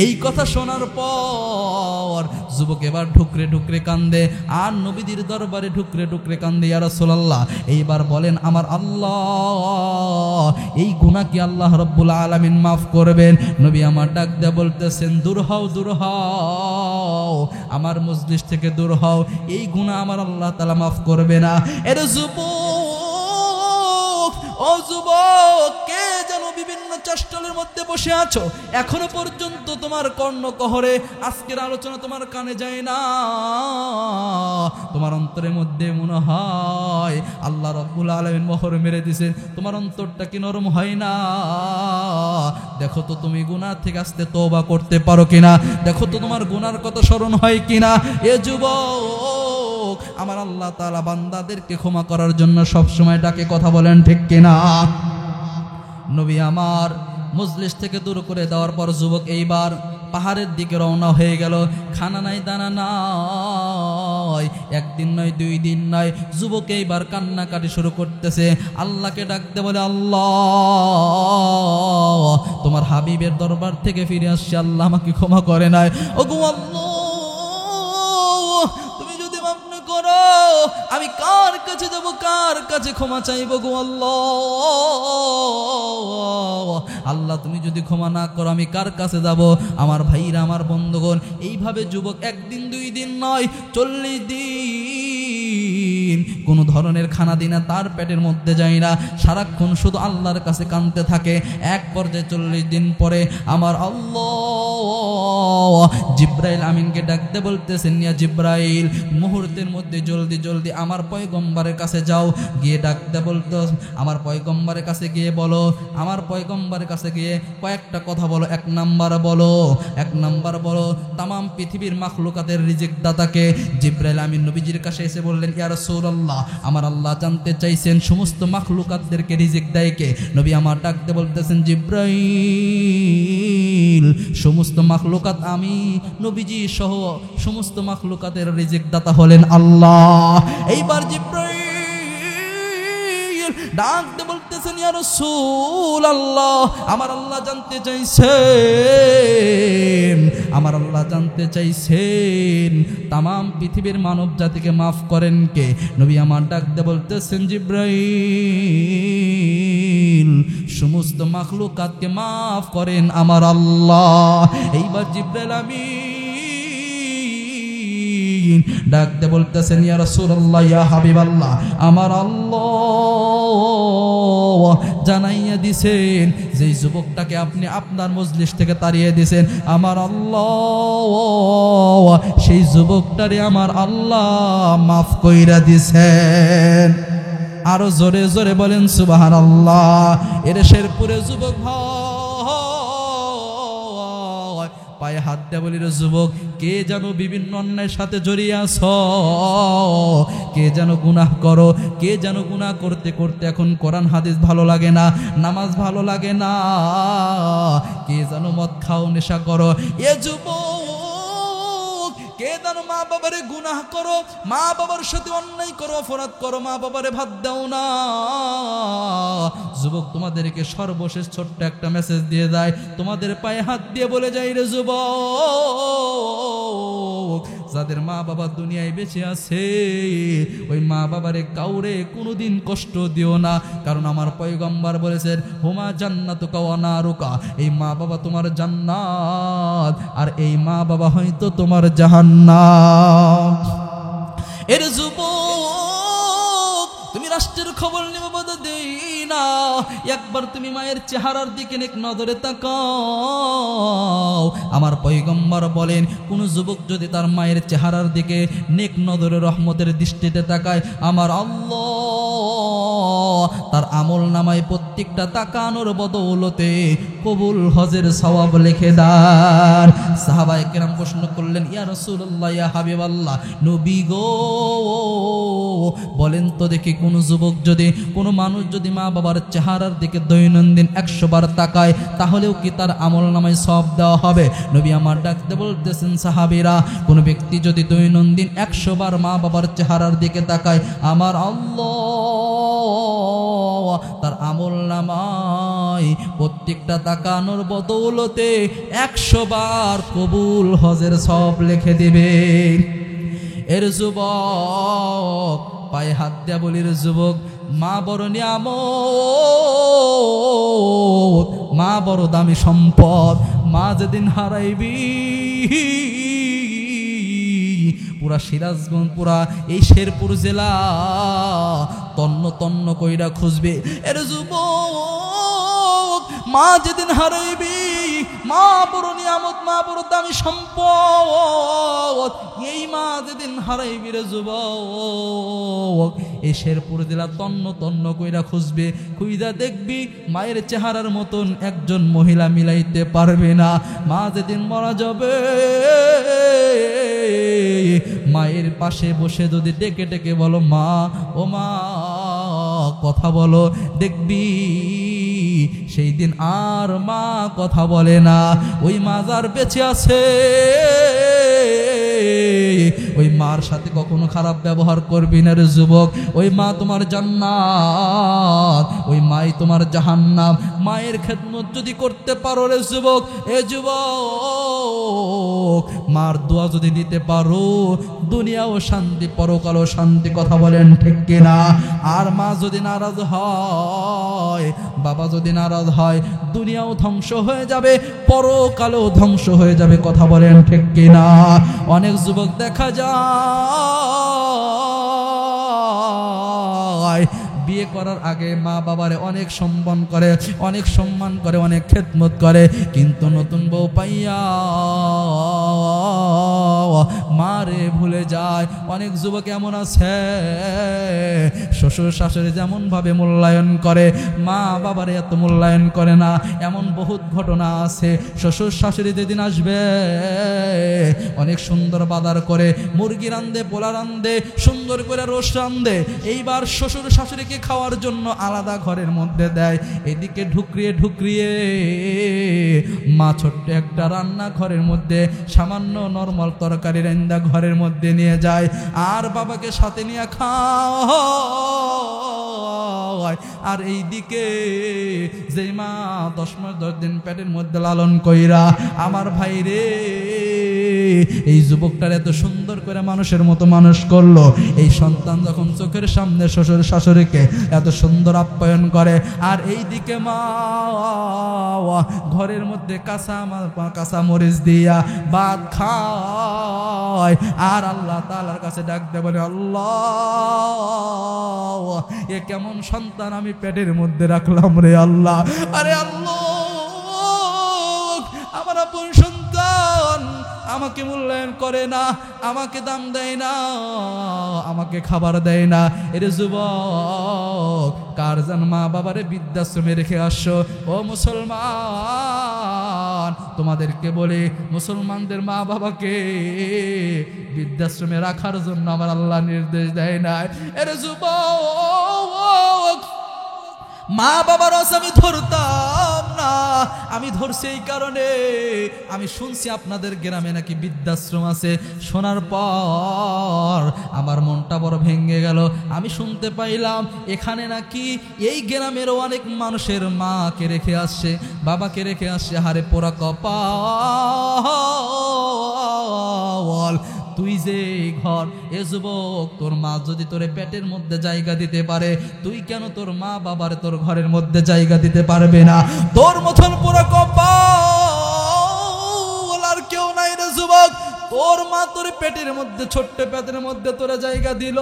এই কথা শোনার পর যুবক এবার ঢুকরে ঢুকরে কান্দে, আর নবীদের দরবারে ঢুকরে ঢুকরে কান্দে। ইয়া রাসূলুল্লাহ, এইবার বলেন আমার আল্লাহ, এই গুনাহ কি আল্লাহ রাব্বুল আলামিন মাফ করবেন? নবী আমার ডাক দিয়ে বলতেছেন, দূর হও, দূর হও, আমার মজলিস থেকে দূর হও, এই গুনাহ আমার আল্লাহ তাআলা মাফ করবে না। এর যুবক, ও যুবক, কে যেন বিভিন্ন চাষ্টলের মধ্যে বসে আছো, এখনো পর্যন্ত তোমার কর্ণকহরে আজকের আলোচনা তোমার কানে যায় না। তোমার অন্তরের মধ্যে মনে হয় আল্লাহ রাব্বুল আলামিন মোহর মেরে দিয়েছেন, তোমার অন্তরটা কি নরম হয় না? দেখো তো তুমি গুনাহ থেকে আস্তে তওবা করতে পারো কিনা, দেখো তো তোমার গুনার কথা স্মরণ হয় কিনা। এ যুবক, আমার আল্লাহ তাআলা বান্দাদেরকে ক্ষমা করার জন্য সব সময় ডাকে। কথা বলেন ঠিক কিনা? নবী আমার মজলিস থেকে দূর করে দেওয়ার পর যুবক এইবার পাহাড়ের দিকে রওনা হয়ে গেল। খানা নাই, দানা নাই, একদিন নয়, 2 দিন নয়, যুবক এইবার কান্নাকাটি শুরু করতেছে, আল্লাহকে ডাকতে বলে, আল্লাহ, তোমার হাবিবের দরবার থেকে ফিরে আসছে, আল্লাহ আমাকে ক্ষমা করে নাই। ওগো আল্লাহ, তুমি যদি মাফ না করো আমি কার কাছে যাব, কার কাছে ক্ষমা চাইব গো আল্লাহ? আল্লাহ, তুমি যদি ক্ষমা না করো আমি কার কাছে যাব? আমার ভাইরা, আমার বন্ধুগণ, এইভাবে যুবক 1 দিন 2 দিন নয়, 40 দিন কোনো ধরনের খানা দিনা তার পেটের মধ্যে যায় না, সারাক্ষণ শুধু আল্লাহর কাছে কাঁদতে থাকে। এক পর্যায়ে 40 দিন পরে আমার আল্লাহ জিব্রাইল আমিনকে ডাকতে বলতেছেন, ইয়া জিব্রাইল, মুহূর্তের মধ্যে জলদি জলদি আমার পয়গম্বরের কাছে যাও, গিয়ে ডাকতে বলতো, আমার পয়গম্বরের কাছে গিয়ে বলো, আমার পয়গম্বরের কাছে গিয়ে কয়েকটা কথা বলো। 1 নাম্বার বলো তামাম পৃথিবীর মাখলুকাতের রিজিক দাতাকে। জিব্রাইল আমিন নবীজির কাছে এসে বললেন, ইয়া রাসূলুল্লাহ, আমার আল্লাহ জানতে চাইছেন সমস্ত মাখলুকাতদেরকে রিজিক দেয় কে? নবী আমার ডাকতে বলতেছেন, জিব্রাইল, সমস্ত মাখলুকাত আমি নবীজি সহ সমস্ত মাখলুকাতের রিজিক দাতা হলেন আল্লাহ। এইবার জিব্রাইল ডাকতে বলতেছেন, ইয়া রাসূলুল্লাহ, আমার আল্লাহ জানতে চাইছেন, আমার আল্লাহ জানতে চাইছেন তামাম পৃথিবীর মানব জাতিকে মাফ করেন কে? নবী আমার ডাকতে বলতেছেন, জিব্রাইল, সমস্ত মাখলুকাতকে মাফ করেন আমার আল্লাহ। এইবার জিব্রাইল আমিন ডাকতে বলতেছেন, ইয়া রাসূলুল্লাহ, ইয়া হাবিবাল্লাহ, আমার আল্লাহ জানাইয়া দিছেন, যেই যুবকটাকে আপনি আপনার মজলিস থেকে তাড়িয়ে দিছেন, আমার আল্লাহ সেই যুবকটারে আমার আল্লাহ মাফ কইরা দিছেন। আরো জোরে জোরে বলেন সুবহানাল্লাহ। এর শেরপুরে যুবক ভাই পায়ে হাত দেয়া বলির যুবক, কে যেন বিভিন্ন অন্যায়ের সাথে জড়িয়ে আছো, কে যেন গুনাহ করো, কে যেন গুনাহ করতে করতে এখন কোরআন হাদিস ভালো লাগে না, নামাজ ভালো লাগে না, কে যেন মদ খাও, নেশা করো। এ যুবক, কে যেন মা বাবারে গুনাহ করো, মা বাবার সাথে অন্যায় করো, অপরাধ করো, মা বাবারে ভাত দাও না। যুবক, তোমাদেরকে সর্বশেষ ছোট্ট একটা মেসেজ দিয়ে যায়, তোমাদের পায়ে হাত দিয়ে বলে যাই রে যুবক, যাদের মা বাবা দুনিয়ায় বেঁচে আছে, ওই মা বাবারে কাউরে কোনোদিন কষ্ট দিও না, কারণ আমার পয়গম্বর বলেছেন, হুমা জান্নাতুকা ওয়া নারুকা, এই মা বাবা তোমার জান্নাত, আর এই মা বাবা হয়তো তোমার জাহান্নাম। এর যুবক, তুমি রাষ্ট্রের খবর নেবে বলে দেই না, একবার তুমি মায়ের চেহারার দিকে নেক নজরে তাকাও। আমার পয়গম্বর বলেন, কোন যুবক যদি তার মায়ের চেহারার দিকে নেক নজরে রহমতের দৃষ্টিতে তাকায়, আমার আল্লাহ তার আমল নামায় প্রত্যেকটা তাকানোর বদৌলতে কবুল হজের সওয়াব লিখে দেন। সাহাবায়ে কেরাম প্রশ্ন করলেন, ইয়া রাসূলুল্লাহ, ইয়া হাবিবাল্লাহ, নবী গো বলেন তো দেখি, কোন যুবক যদি, কোন মানুষ যদি মা বাবার চেহারার দিকে দৈনন্দিন 100 বার তাকায়, তাহলেও কি তার আমল নামায় সওয়াব দেওয়া হবে? নবী আমার ডাকতে বলতেছেন, সাহাবীরা, কোন ব্যক্তি যদি দৈনন্দিন 100 বার মা বাবার চেহারার দিকে তাকায়, আমার আল্লাহ তার আমল নামায় প্রত্যেকটা তাকানোর বদৌলতে 100 বার কবুল হজের সওয়াব লিখে দিবে। এর যুবক, পায়ে হাত দেয়া বলির যুবক, মা বড় নিয়ামত, মা বড় দামি সম্পদ, মা যেদিন হারাইবি পুরা সিরাজগঞ্জ, পুরা এই শেরপুর জেলা তন্ন তন্ন কইরা খুঁজবে। এর যুবক, মা যেদিন হারাইবি, মা বড় নিয়ামত, মা বড় দামি সম্পদ, এই মা যেদিন হারাইবি রে যুবক, এই শেরপুর জেলা তন্ন তন্ন কইরা খুঁজবে, খুঁজা দেখবি মায়ের চেহারার মতন একজন মহিলা মিলাইতে পারবে না। মা যেদিন মারা যাবে, মায়ের পাশে বসে যদি ডেকে ডেকে বলো, মা ও মা কথা বলো, দেখবি সেই দিন আর মা কথা বলে না। ওই মা যার বেঁচে আছে, ওই মার সাথে কখনো খারাপ ব্যবহার করবি না রে যুবক। ওই মা তোমার জান্নাত, ওই মাই তোমার জাহান্নাম। মায়ের খেদমত যদি করতে পারো রে যুবক, এ যুবক, মার দোয়া যদি নিতে পারো, দুনিয়াও শান্তি, পরকালও শান্তি। কথা বলেন ঠিক কিনা? আর মা যদি নারাজ হয়, বাবা যদি নারাজ হয়, দুনিয়াও ধ্বংস হয়ে যাবে, পরকালও ধ্বংস হয়ে যাবে। কথা বলেন ঠিক কিনা? অনেক যুবক দেখা যায় বিয়ে করার আগে মা বাবারে অনেক সম্মান করে, অনেক সম্মান করে, অনেক খেদমত করে, কিন্তু নতুন বউ পাইয়া মারে ভুলে যায়। অনেক যুবক এমন আছে, শ্বশুর শাশুড়ি যেমন ভাবে মূল্যায়ন করে, মা বাবারে এত মূল্যায়ন করে না। এমন বহুত ঘটনা আছে, শ্বশুর শাশুড়ি যেদিন আসবে অনেক সুন্দর বাজার করে, মুরগি রান্ধে, পোলা রান্ধে, সুন্দর করে রোস রান্ধে, এইবার শ্বশুর শাশুড়িকে খাওয়ার জন্য আলাদা ঘরের মধ্যে দেয়। এদিকে ঢুকরিয়ে ঢুকরিয়ে মা ছোট্ট একটা রান্না ঘরের মধ্যে সামান্য নরমাল তরকারি রান্না ঘরের মধ্যে নিয়ে যায়, আর বাবাকে সাথে নিয়ে খাওয়ায়। আর এইদিকে যে মা 10 মাস 10 দিন পেটের মধ্যে লালন কইরা, আমার ভাই রে, এই যুবকটার এত সুন্দর করে মানুষের মতো মানুষ করলো। এই সন্তান যখন চোখের সামনে শ্বশুর শাশুড়িকে এত সুন্দর আপ্যায়ন করে, আর এই দিকে মা ঘরের মধ্যে কাঁচা মরিচ দিয়া ভাত খায়, আর আল্লাহ তাআলার কাছে ডাক দেয় বলে, আল্লাহ এ কেমন সন্তান আমি পেটের মধ্যে রাখলাম রে আল্লাহ। আরে আল্লাহ, আমার আপন সন্তান আমাকে মূল্যায়ন করে না, আমাকে দাম দেয় না, আমাকে খাবার দেয় না। এর যুবক, কার জান মা বাবারে বৃদ্ধাশ্রমে রেখে আসছো? ও মুসলমান, তোমাদেরকে বলে মুসলমানদের মা বাবাকে বৃদ্ধাশ্রমে রাখার জন্য আমার আল্লাহ নির্দেশ দেয় না। এর যুবক, মা বাবার আমি ধরতাম না, আমি ধরছি এই কারণে, আমি শুনছি আপনাদের গ্রামে নাকি বৃদ্ধাশ্রম আছে। শোনার পর আমার মনটা বড় ভেঙে গেল। আমি শুনতে পাইলাম এখানে নাকি এই গ্রামেরও অনেক মানুষের মাকে রেখে আসছে, বাবাকে রেখে আসছে। হারে পোড়া কপাল, তুই যে ঘর, এ যুবক, তোর মা যদি তোরে পেটের মধ্যে জায়গা দিতে পারে, তুই কেন তোর মা বাবার তোর ঘরের মধ্যে জায়গা দিতে পারবে না? তোর মতন পুরো কপাল আর কেউ নাই রে যুবক। তোর মা তোর পেটের মধ্যে, ছোট্ট পেটের মধ্যে তোরা জায়গা দিল।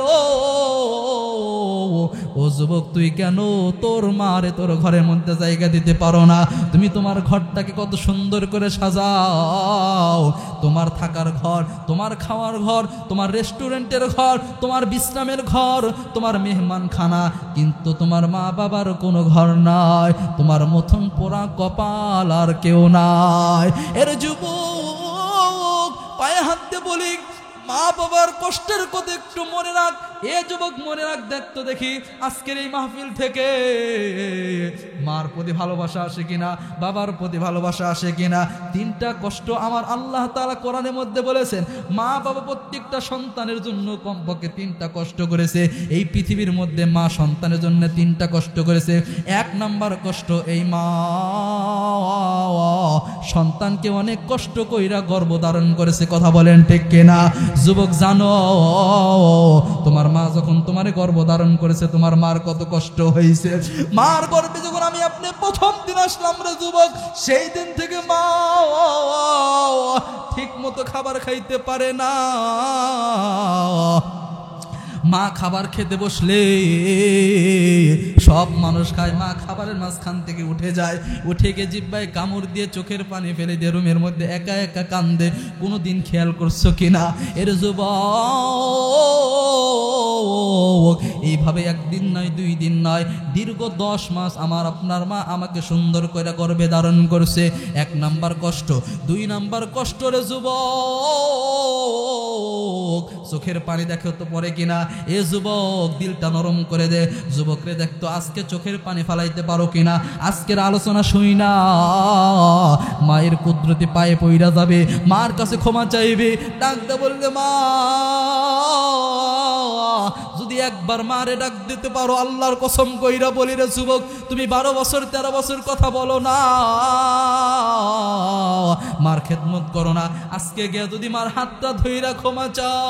ও যুবক, তুই কেন তোর মারে তোর ঘরের মধ্যে জায়গা দিতে পারো না? তুমি তোমার ঘরটাকে কত সুন্দর করে সাজাও, তোমার থাকার ঘর, তোমার খাওয়ার ঘর, তোমার রেস্টুরেন্টের ঘর, তোমার বিশ্রামের ঘর, তোমার মেহমানখানা, কিন্তু তোমার মা বাবার কোনো ঘর নাই। তোমার মতন পোড়া কপাল আর কেউ নাই। এর যুবক, পায়ে হাত দিয়ে বলি, মা বাবার কষ্টের কথা একটু মনে রাখ। এ যুবক, মনে রাখ, দেখতো দেখি আজকের এই মাহফিল থেকে মার প্রতি ভালোবাসা আসে কিনা, বাবার প্রতি ভালোবাসা আসে কিনা। তিনটা কষ্ট আমার আল্লাহ তাআলা কোরআনের মধ্যে বলেছেন, মা বাবা প্রত্যেকটা সন্তানের জন্য কমপক্ষে তিনটা কষ্ট করেছে। এই পৃথিবীর মধ্যে মা সন্তানের জন্য তিনটা কষ্ট করেছে। এক নাম্বার কষ্ট, এই মা সন্তানকে অনেক কষ্ট কইরা গর্ভধারণ করেছে। কথা বলেন ঠিক কিনা? যুবক, জানো তোমার মা যখন তোমারে গর্ভধারণ করেছে, তোমার মার কত কষ্ট হয়েছে। মার গর্ভে যখন আমি আপনি প্রথম দিন আসলাম রে যুবক, সেই দিন থেকে মা ঠিক মতো খাবার খাইতে পারে না। মা খাবার খেতে বসলে সব মানুষ খায়, মা খাবারের মাঝখান থেকে উঠে যায়, উঠে গিয়ে জিহ্বায় কামড় দিয়ে চোখের পানি ফেলে দিয়ে রুমের মধ্যে একা একা কান্দে। কোনোদিন খেয়াল করছো কিনা? এর যুবক, এইভাবে একদিন নয়, 2 দিন নয়, দীর্ঘ 10 মাস আমার আপনার মা আমাকে সুন্দর করে গর্ভে ধারণ করছে। 1 নাম্বার কষ্ট। 2 নাম্বার কষ্ট রে যুবক, চোখের পানি দেখো তো পরে কিনা। এ যুবক, দিলটা নরম করে দে। যুবক রে, দেখতো আজকে চোখের পানি ফালাইতে পারো কিনা। আজকের আলোচনা শুই না, মায়ের কুদরতি পায়ে পইরা যাবে, মার কাছে ক্ষমা চাইবে, ডাকতে বললে, মা যদি একবার মারে ডাক দিতে পারো, আল্লাহর কসম কইরা বলি রে যুবক, তুমি 12 বছর 13 বছর কথা বলো না, মার খেদমত করো না, আজকে গিয়ে যদি মার হাতটা ধইরা ক্ষমা চাও,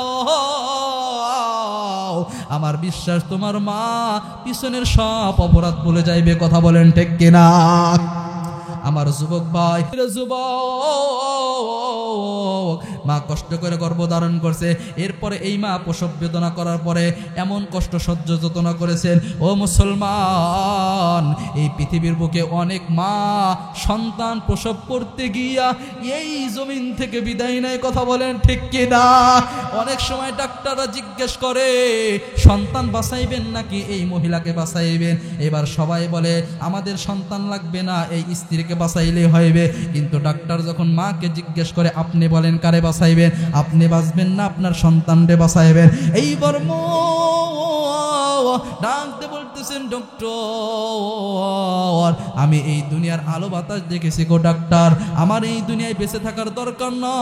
আমার বিশ্বাস তোমার মা পিছনের সব অপরাধ ভুলে যাইবে। কথা বলেন ঠিক কিনা? আমার যুবক ভাই, যুবক, মা কষ্ট করে গর্ভধারণ করছে। এরপরে এই মা প্রসব বেদনা করার পরে এমন কষ্ট সহ্য যন্ত্রণা করেছেন। ও মুসলমান, এই পৃথিবীর বুকে অনেক মা সন্তান প্রসব করতে গিয়া এই জমিন থেকে বিদায় নেয়। কথা বলেন ঠিক কিনা? অনেক সময় ডাক্তাররা জিজ্ঞেস করে, সন্তান বাঁচাইবেন নাকি এই মহিলাকে বাঁচাইবেন? এবার সবাই বলে আমাদের সন্তান লাগবে না, এই স্ত্রীকে বাঁচাইলে হইবে। কিন্তু ডাক্তার যখন মাকে জিজ্ঞেস করে, আপনি বলেন কারে বাঁচাইবেন? আপনি বাঁচবেন না, আপনার সন্তানকে বাঁচাইবেন। এইবার ডাকতে বলতেছেন, ডক্টর, আমি এই দুনিয়ার আলো বাতাস দেখেছি গো ডাক্তার, আমার এই দুনিয়ায় বেঁচে থাকার দরকার নয়,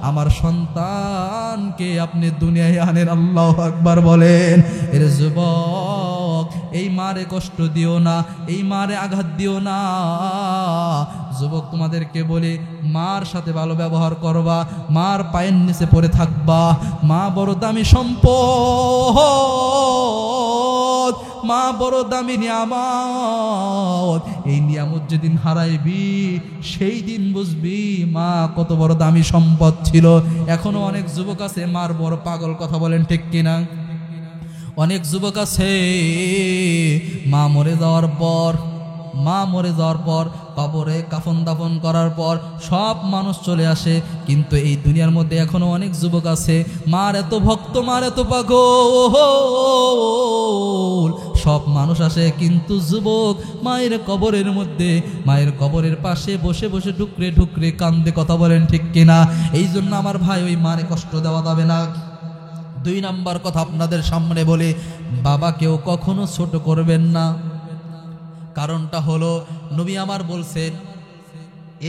আমার সন্তানকে আপনি দুনিয়ায় আনেন। আল্লাহু আকবার বলেন। এর যুবক, এই মারে কষ্ট দিও না, এই মারে আঘাত দিও না। যুবক তোমাদেরকে বলি, মার সাথে ভালো ব্যবহার করবা, মার পায়ের নিচে পড়ে থাকবা। মা বড় দামি সম্পদ, মা বড় দামি নিয়ামত। এই নিয়ামত যেদিন হারাইবি সেই দিন বুঝবি মা কত বড় দামি সম্পদ ছিল। এখনো অনেক যুবক আছে মার বড় পাগল, কথা বলেন ঠিক কিনা? অনেক যুবক আছে মা মরে যাওয়ার পর কবরে কাফন দাফন করার পর সব মানুষ চলে আসে, কিন্তু এই দুনিয়ার মধ্যে এখনো অনেক যুবক আছে মার এত ভক্ত, মার এত পাগল। সব মানুষ আসে কিন্তু যুবক মায়ের কবরের মধ্যে, মায়ের কবরের পাশে বসে বসে ঢুকরে ঢুকরে কান্দে, কথা বলেন ঠিক কিনা? এই জন্য আমার ভাই, ওই মারে কষ্ট দেওয়া যাবে না। 2 নাম্বার কথা আপনাদের সামনে বলে, বাবাকেও কখনো ছোট করবেন না। কারণটা হলো নবী আমার বলছেন,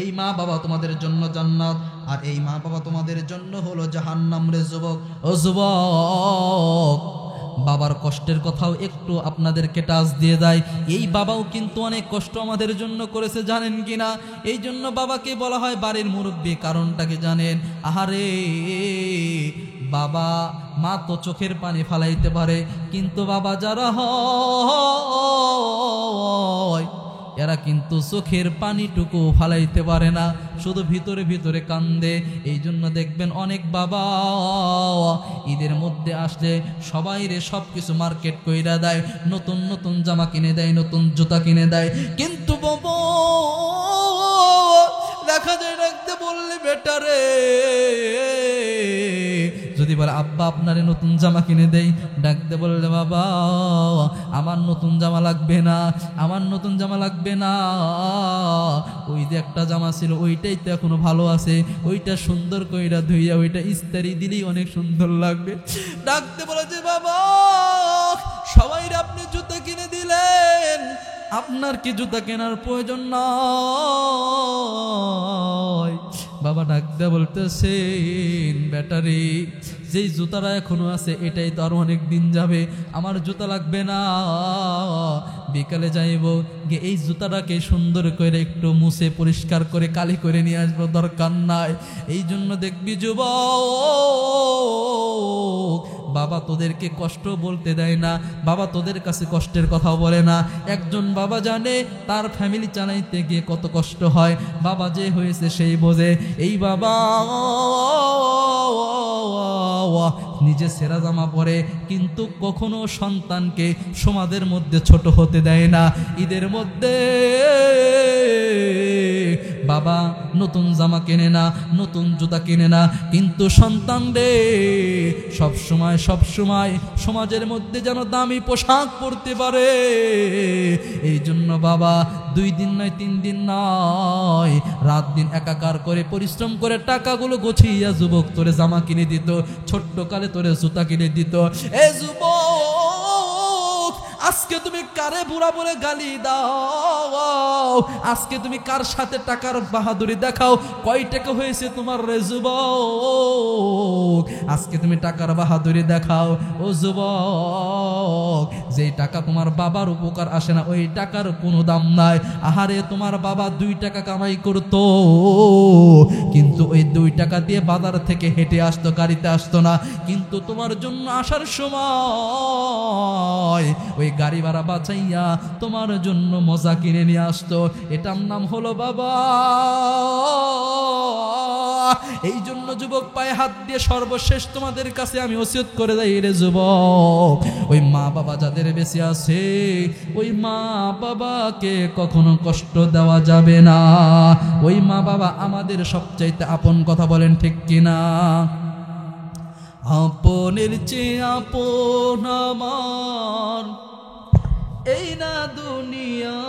এই মা বাবা তোমাদের জন্য জান্নাত, আর এই মা বাবা তোমাদের জন্য হলো জাহান্নাম। রে যুবক, ও যুবক, বাবার কষ্টের কথাও একটু আপনাদেরকে টাচ দিয়ে দেয়। এই বাবাও কিন্তু অনেক কষ্ট আমাদের জন্য করেছে, জানেন কিনা? এই জন্য বাবাকে বলা হয় বাড়ির মুরব্বী। কারণটা কি জানেন? আহারে বাবা, মা তো চোখের পানি ফালাইতে পারে, কিন্তু বাবা যারা হয় এরা কিন্তু চোখের পানিটুকু ফালাইতে পারে না, শুধু ভিতরে ভিতরে কান্দে। এই জন্য দেখবেন অনেক বাবা ঈদের মধ্যে আসলে সবাই রে সব কিছু মার্কেট কইরা দেয়, নতুন নতুন জামা কিনে দেয়, নতুন জুতা কিনে দেয়, কিন্তু বাবা দেখা যায় রাখতে বললে বেটারে, যদি বলে আব্বা আপনারে নতুন জামা কিনে দেই, ডাকতে বললে বাবা আমার নতুন জামা লাগবে না, আমার নতুন জামা লাগবে না, ওই যে একটা জামা ছিল ওইটাই তো এখনো ভালো আছে, ওইটা সুন্দর কইরা ধুইয়া ওইটা ইস্তারি দিলেই অনেক সুন্দর লাগবে। ডাকতে বলে যে বাবা সবাই আপনি জুতা কিনে দিলেন, আপনার কি জুতা কেনার প্রয়োজন নয়? বাবা ডাকতে বলতেছেন ব্যাটারি, যেই জুতাটা এখনো আছে এটাই তো আরো অনেক দিন যাবে, আমার জুতা লাগবে না, বিকালে যাইব গিয়ে এই জুতাটাকে সুন্দর করে একটু মুছে পরিষ্কার করে কালি করে নিয়ে আসবো, দরকার নাই। এই জন্য দেখবি যুবক, বাবা তোদেরকে কষ্ট বলতে দেয় না, বাবা তোদের কাছে কষ্টের কথাও বলে না। একজন বাবা জানে তার ফ্যামিলি চালাইতে গিয়ে কত কষ্ট হয়, বাবা যে হয়েছে সেই বোঝে। এই বাবা নিজে সেরা জামা পরে, কিন্তু কখনো সন্তানকে সমাজের মধ্যে ছোট হতে দেয় না। ঈদের মধ্যে বাবা নতুন জামা কেনে না, নতুন জুতা কিনে না, কিন্তু সন্তান রে সব সময় সমাজের মধ্যে যেন দামি পোশাক পরতে পারে। এই জন্য বাবা 2 দিন নয় 3 দিন নয়, রাত দিন একাকার করে পরিশ্রম করে টাকাগুলো গোছিয়া যুবক তোরে জামা কিনে দিত, ছোট্ট কালে তোরে জুতা কিনে দিত। এ যুবক, আজকে তুমি কারে বুড়া বলে গালি দাও? আজকে তুমি কার সাথে টাকার বাহাদুরি দেখাও? কয় টাকা হয়েছে তোমার রে যুবক? আজকে তুমি টাকার বাহাদুরি দেখাও ও যুবক। যেই টাকা তোমার বাবার উপকার আসে না, ওই টাকার কোনো দাম নাই। আহারে তোমার বাবা 2 টাকা কামাই করতো, কিন্তু ওই 2 টাকা দিয়ে বাজার থেকে হেঁটে আসতো, গাড়িতে আসতো না, কিন্তু তোমার জন্য আসার সময় ওই গাড়ি ভাড়া বাঁচাইয়া তোমার জন্য মজা কিনে নিয়ে আসতো। এটার নাম হলো বাবা। এই জন্য যুবক পায়ে হাত দিয়ে সর্বশেষ তোমাদের কাছে আমি ওসিয়ত করে যাই রে যুবক, ওই মা বাবা যাদের বেঁচে আছে ওই মা বাবাকে কখনো কষ্ট দেওয়া যাবে না। ওই মা বাবা আমাদের সবচাইতে আপন, কথা বলেন ঠিক কিনা? আপনের চেয়ে আপন আমার এই না দুনিয়া,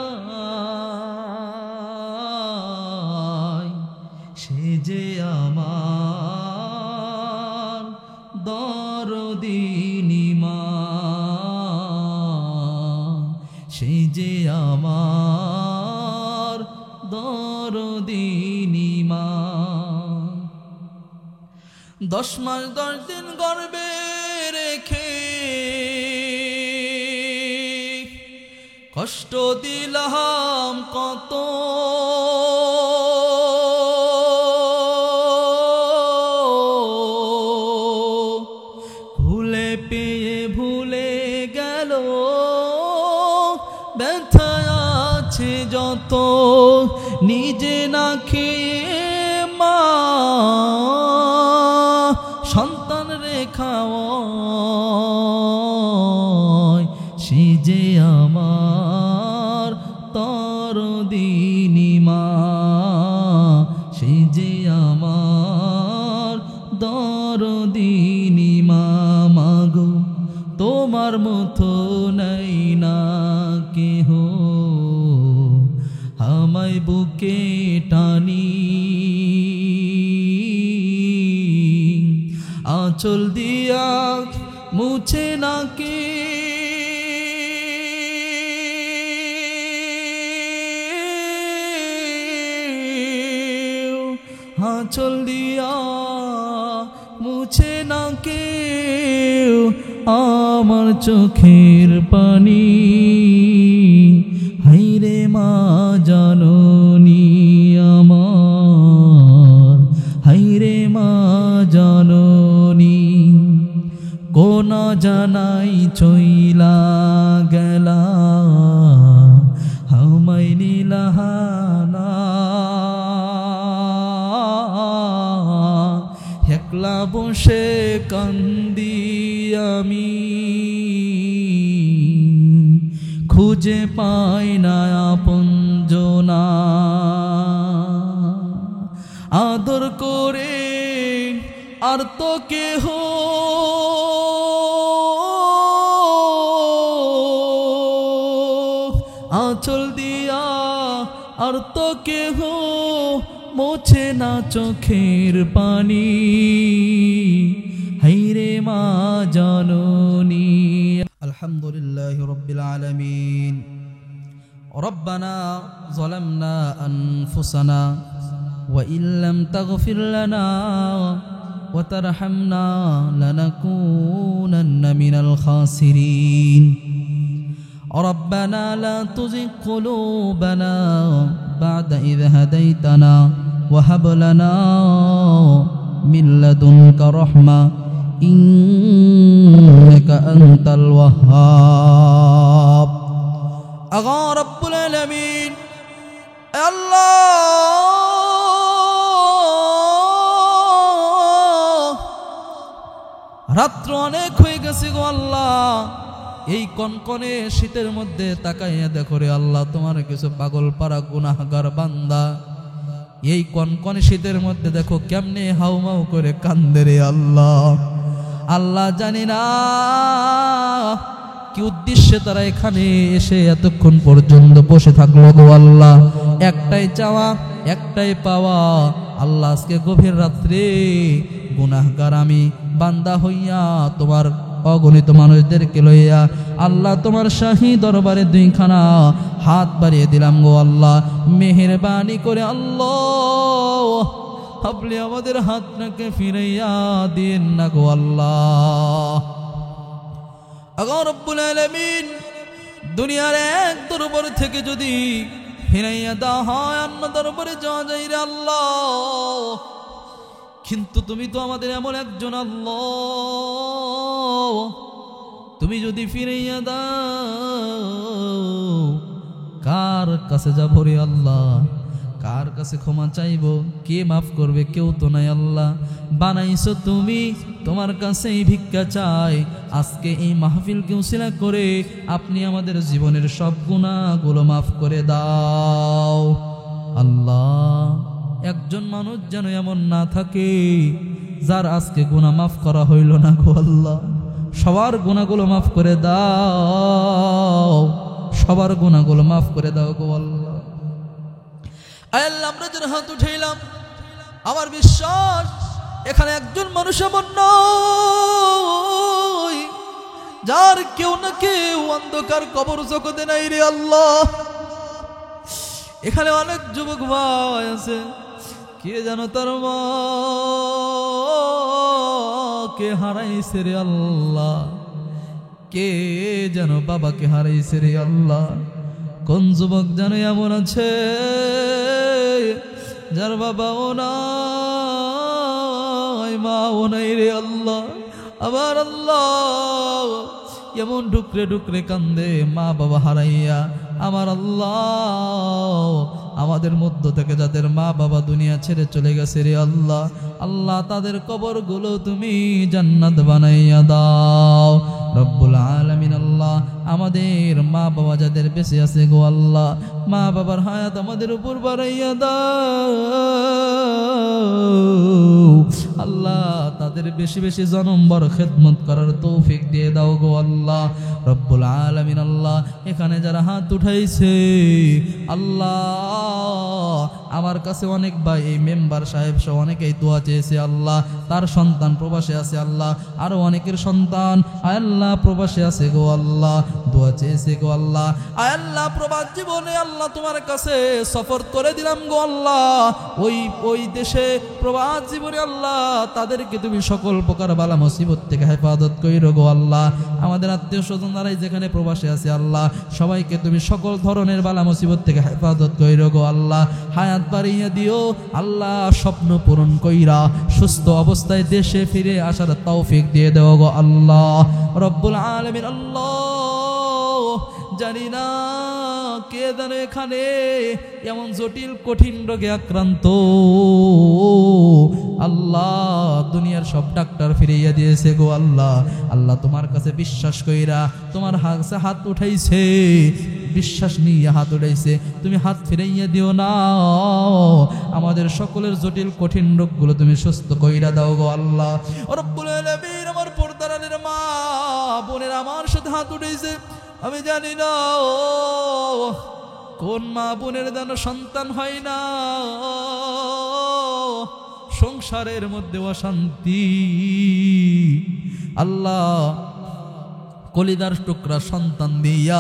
সে যে আমার দরদিনী মা, সে যে আমার দরদিনী মা। 10 মাস 10 দিন গর্ভে রেখে কষ্ট দিলাম কত, নিজে না খেয়ে মা সন্তান রেখাওয়ায়, সে যে আমার দরদিনী মা, সে যে আমার দরদিনী মা। মাগো তোমার মতো নাই না কেহ, আমায় বুকে টানি আঁচল দিয়া মুছে না কে, আঁচল দিয়া মুছে না কেউ আমার চোখের পানি। হাইরে মা জাননী আমার, হাইরে মা জাননী, কোনা জানাই চইলা গেলা আমায় নীলাহানা, একলা বসে কান্দি আমি, খুঁজে পাই না আপনজনা। আদর করে আর তো কেহ আঁচল দিয়া আর তো কেহ মোছে না চোখের পানি। হাইরে মা জাননী। আলহামদুলিল্লাহি রাব্বিল আলামিন। রব্বানা যালামনা আনফুসানা ওয়া ইল্লাম তাগফির লানা ওয়া তারহামনা লানাকুনান্না মিনাল খাসিরিন। ربنا لا تزغ قلوبنا بعد إذ هديتنا وهب لنا من لدنك رحمة إنك أنت الوهاب. أغا رب العالمين الله রাত্র অনেক হয়ে গেছে গো আল্লাহ, এই কনকনে শীতের মধ্যে তাকাইয়া দেখো রে আল্লাহ, তোমার কিছু পাগল পারা গুনাহগার বান্দা এই কনকনে শীতের মধ্যে দেখো কেমনে হাউমাউ করে কান্দে রে আল্লাহ। আল্লাহ জানি না কি উদ্দেশ্যে তারা এখানে এসে এতক্ষণ পর্যন্ত বসে থাকলো গো আল্লাহ। একটাই চাওয়া, একটাই পাওয়া, আল্লাহ আজকে গভীর রাত্রে গুনাহগার আমি বান্দা হইয়া তোমার অগণিত মানুষদেরকে লইয়া আল্লাহ তোমার শাহী দরবারে দুইখানা হাত বাড়িয়ে দিলাম গো আল্লাহ। মেহেরবানি করে আল্লাহ আপনি আমাদের হাতটাকে ফিরাইয়া দিন না গো আল্লাহ। আগো রব্বুল আলামিন, দুনিয়ার এক দরবার থেকে যদি ফিরাইয়া দেওয়া হয় অন্য দরবারে যাওয়া যায় রে আল্লাহ, কিন্তু তুমি তো আমাদের এমন একজন আল্লাহ, তুমি যদি ফিরাইয়া দাও কার কাছে যাব রে আল্লাহ, কার কাছে ক্ষমা চাইব, কে মাফ করবে? কেউ তো নাই আল্লাহ। বানাইছো তুমি, তোমার কাছেই ভিক্ষা চাই। আজকে এই মাহফিলকে উসিলা করে আপনি আমাদের জীবনের সব গুনাহগুলো মাফ করে দাও আল্লাহ। একজন মানুষ যেন এমন না থাকে যার আজকে গুনাহ মাফ করা হইল না গো আল্লাহ। সবার গুনাহগুলো মাফ করে দাও, সবার গুনাহগুলো মাফ করে দাও গো আল্লাহ। আল্লাহ আমরা যারা হাত উঠাইলাম, আমার বিশ্বাস এখানে একজন মানুষ এমন নয় যার কেউ না কেউ অন্ধকার কবর জগতে নাই রে আল্লাহ। এখানে অনেক যুবক ভাই আছে, কে যেন তার মা কে হারাইছে রে আল্লাহ, কে যেন বাবাকে হারাইছে রে আল্লাহ। কোন যুবক যেন এমন আছে যার বাবাও নাই মাও নাই রে আল্লাহ। আবার আল্লাহ এমন ঢুকরে ঢুকরে কান্দে মা বাবা হারাইয়া। আমার আল্লাহ আমাদের মধ্য থেকে যাদের মা বাবা দুনিয়া ছেড়ে চলে গেছে রে আল্লাহ, আল্লাহ তাদের কবরগুলো তুমি জান্নাত বানাইয়া দাও রব্বুল আলামিন। আল্লাহ আমাদের মা বাবা যাদের বেঁচে আছে গো আল্লাহ, মা বাবার হায়াত আমাদের উপর বাড়াইয়া দাও আল্লাহ, তাদের বেশি বেশি জনমবার খেদমত করার তৌফিক দিয়ে দাও গো আল্লাহ রব্বুল আলামিন। আল্লাহ এখানে যারা হাত উঠাইছে আল্লাহ, আমার কাছে অনেক ভাই এই মেম্বার সাহেব সহ অনেকেই দোয়া চেয়েছে আল্লাহ, তার সন্তান প্রবাসে আছে আল্লাহ, আরো অনেকের সন্তান আয় আল্লাহ প্রবাসে আছে গো আল্লাহ, দোয়া চেয়েছে গো আল্লাহ। আয় আল্লাহ প্রবাস জীবনে আল্লাহ তোমার কাছে সফর করে দিলাম গো আল্লাহ, ওই দেশে প্রবাস জীবনে আল্লাহ তাদেরকে তুমি সকল প্রকার বালা মুসিবত থেকে হেফাজত কইরো গো আল্লাহ। আমাদের আত্মীয় স্বজন যারাই যেখানে প্রবাসে আছে আল্লাহ, সবাইকে তুমি সকল ধরনের বালা মুসিবত থেকে হেফাজত কইরো গো আল্লাহ। হায়াত বাড়িয়ে দিও আল্লাহ, স্বপ্ন পূরণ কইরা সুস্থ অবস্থায় দেশে ফিরে আসার তৌফিক দিয়ে দেও গো আল্লাহ রব্বুল আলামিন। আল্লাহ জানি না কে জানে এখানে এমন জটিল কঠিন রোগে আক্রান্ত আল্লাহ, দুনিয়ার সব ডাক্তার ফিরিয়ে দিয়েছে গো আল্লাহ। আল্লাহ তোমার কাছে বিশ্বাস কইরা তোমার কাছে হাত উঠাইছে, বিশ্বাস নিয়ে হাত উঠাইছে, তুমি হাত ফিরাইয়া দিও না, আমাদের সকলের জটিল কঠিন রোগগুলো তুমি সুস্থ কইরা দাও গো আল্লাহ রব্বুল আলামিন। আমার পর্দারানের মা বোনের আমার সাথে হাত উঠাইছে, আমি জানি না কোন মা বোনের যেন সন্তান হয় না, সংসারের মধ্যে অশান্তি আল্লাহ, কলিদার টুকরা সন্তান দিয়া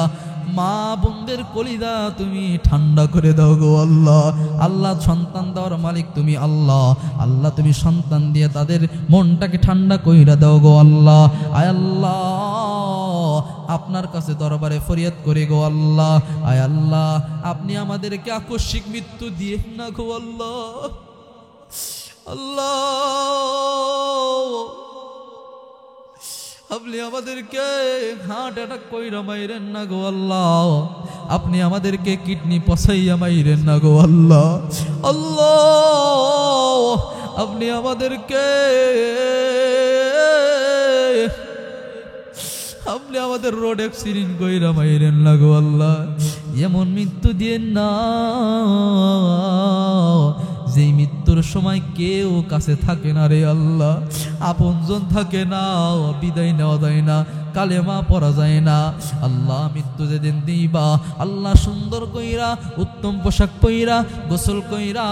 মা বোনদের কলিদা তুমি ঠান্ডা করে দাও গো আল্লাহ। আল্লাহ সন্তান দেওয়ার মালিক তুমি আল্লাহ, আল্লাহ তুমি সন্তান দিয়ে তাদের মনটাকে ঠান্ডা কইরা দাও গো আল্লাহ। আয় আল্লাহ আপনার কাছে দরবারে ফরিয়াদ করে গো আল্লাহ, আয় আল্লাহ আপনি আমাদেরকে আকস্মিক মৃত্যু দিয়ে না গো আল্লাহ। আল্লাহ আপনি আমাদেরকে হার্ট অ্যাটাক কইরা মাইরেন না গো আল্লাহ, আপনি আমাদেরকে কিডনি পচাইয়া মাইরেন না গো আল্লাহ। আল্লাহ আপনি আমাদেরকে আমাদের রোড অ্যাক্সিডেন্ট কইরা মাইরেন না গো আল্লাহ, এমন মৃত্যু দিয়েন না যেই মৃত্যুর সময় কেউ কাছে থাকে না রে আল্লাহ, আপনজন থাকে না, বিদায় নেওয়া যায় না, কালেমা পড়া যায় না। আল্লাহ মৃত্যু যেদিন দিবা আল্লাহ সুন্দর কইরা উত্তম পোশাক পইরা গোসল কইরা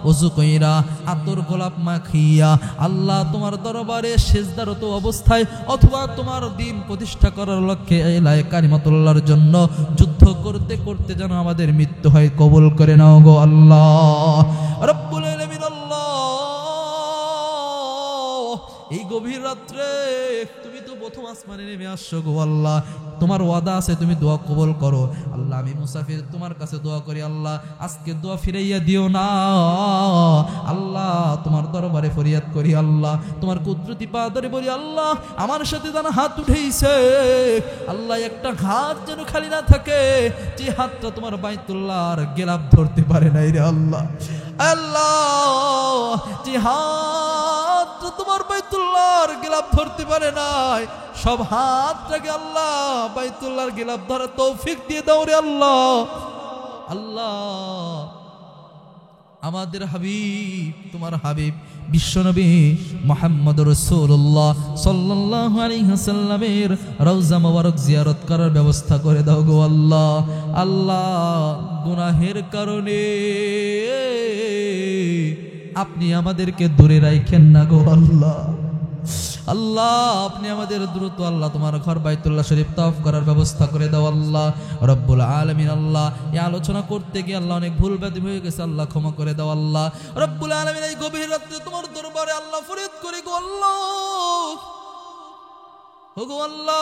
ওযু কইরা আতর গোলাপ মাখিয়া আল্লাহ তোমার দরবারে সিজদারত অবস্থায় অথবা তোমার দ্বীন প্রতিষ্ঠা করার লক্ষ্যে এলায়ে কালিমাতুল্লাহর জন্য যুদ্ধ করতে করতে যেন আমাদের মৃত্যু হয়, কবুল করে নাও গো আল্লাহ রব্বুল আলামিন। আল্লাহ এই গভীর রাত্রে তুমি তো প্রথম আসমানে নেমে আসছো গো আল্লাহ, তোমার ওয়াদা আছে তুমি দোয়া কবুল করো আল্লাহ। আমি মুসাফির তোমার কাছে দোয়া করি আল্লাহ, আজকে দোয়া ফিরাইয়া দিও না আল্লাহ, তোমার দরবারে ফরিয়াদ করি আল্লাহ, তোমার কুদরতি পা ধরে বলি আল্লাহ আমার সাথে যেন হাত উঠেইছে আল্লাহ, একটা হাত যেন খালি না থাকে, যে হাতটা তোমার বাইতুল্লাহর গেলাপ ধরতে পারে নাই রে আল্লাহ। আল্লাহ যে হাত তোমার বাইতুল্লাহর গিলাফ ধরতে পারে নাই, সব হাতটাকে আল্লাহ বাইতুল্লাহর গিলাফ ধরার তৌফিক দিয়ে দাও রে আল্লাহ। আল্লাহ আমাদের হাবিব তোমার হাবিব বিশ্বনবী মুহাম্মদ রাসূলুল্লাহ সাল্লাল্লাহু আলাইহি ওয়াসাল্লামের রওজা মোবারক জিয়ারত করার ব্যবস্থা করে দাও গো আল্লাহ। আল্লাহ গুনাহের কারণে আপনি আমাদেরকে দূরে রাখেন না গো আল্লাহ। আল্লাহ আপনি আমাদের দ্রুত আল্লাহ তোমার ঘর বাইতুল্লাহ শরীফ তাওয়াফ করার ব্যবস্থা করে দাও আল্লাহ রব্বুল আলামিন। আল্লাহ এই আলোচনা করতে গিয়ে আল্লাহ অনেক ভুল ভ্রান্তি হয়ে গেছে, আল্লাহ ক্ষমা করে দাও আল্লাহ রব্বুল আলামিন। এই গভীর রাতে তোমার দরবারে আল্লাহ ফরিয়াদ করি গো আল্লাহ, ও গো আল্লাহ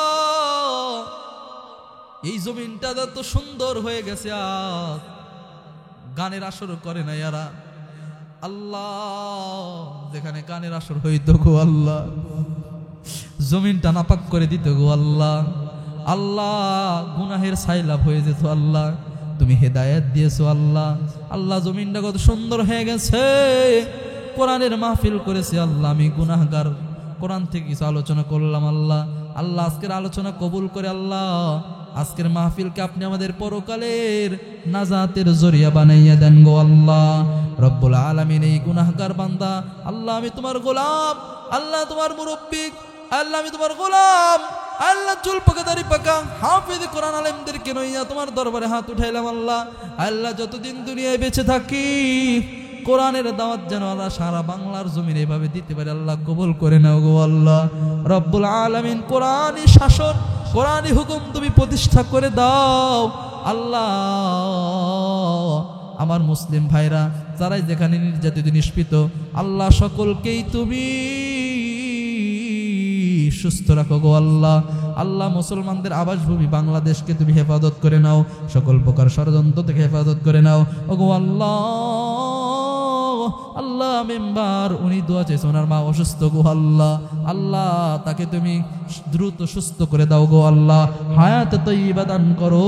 এই জমিনটা এত সুন্দর হয়ে গেছে, আজ গানের আসর করে না এরা আল্লাহ, যেখানে গানের আসর হইতো গো আল্লাহ জমিনটা নাপাক করে দিত গো আল্লাহ। আল্লাহ গুনাহের সাইলাব হয়ে যেত আল্লাহ, তুমি হেদায়েত দিয়েছো আল্লাহ। আল্লাহ জমিনটা কত সুন্দর হয়ে গেছে, কোরআনের মাহফিল করেছে আল্লাহ। আমি গুনাহগার, কোরআন থেকে কিছু আলোচনা করলাম আল্লাহ। আল্লাহ আজকের আলোচনা কবুল করে আল্লাহ, আজকের মাহফিলকে আপনি আমাদের পরকালের নাজাতের জরিয়া বানাইয়া দেন গো আল্লাহ রব্বুল আলামিন। এই গুনাহগার বান্দা আল্লাহ, আমি তোমার গোলাম আল্লাহ, তোমার মুরব্বি আল্লাহ, আমি তোমার গোলাম আল্লাহ। চুল পাকা দাড়ি পাকা হাফেজ কোরআন আলেমদেরকে নইয়া তোমার দরবারে হাত উঠাইলাম আল্লাহ। আল্লাহ যতদিন দুনিয়ায় বেঁচে থাকি কোরআনের দাওয়াত যেন আল্লাহ সারা বাংলার জমিন এভাবে দিতে পারে আল্লাহ, কবুল করে নাও গো আল্লাহ রব্বুল আলামিন। কোরআনী শাসন, কোরআনী হুকুম তুমি প্রতিষ্ঠা করে দাও আল্লাহ। আমার মুসলিম ভাইরা যারাই যেখানে নির্যাতিত নিষ্পিত আল্লাহ, সকলকেই তুমি সুস্থ রাখো গো আল্লাহ। আল্লাহ মুসলমানদের আবাসভূমি বাংলাদেশকে তুমি হেফাজত করে নাও, সকল প্রকার ষড়যন্ত্র থেকে হেফাজত করে নাও ও গো আল্লাহ। আল্লাহ মেম্বার উনি দোয়া চাইছে, ওনার মা অসুস্থ গো আল্লাহ, আল্লাহ তাকে তুমি দ্রুত সুস্থ করে দাও গো আল্লাহ। হায়াত তয়্যিবা দান করো,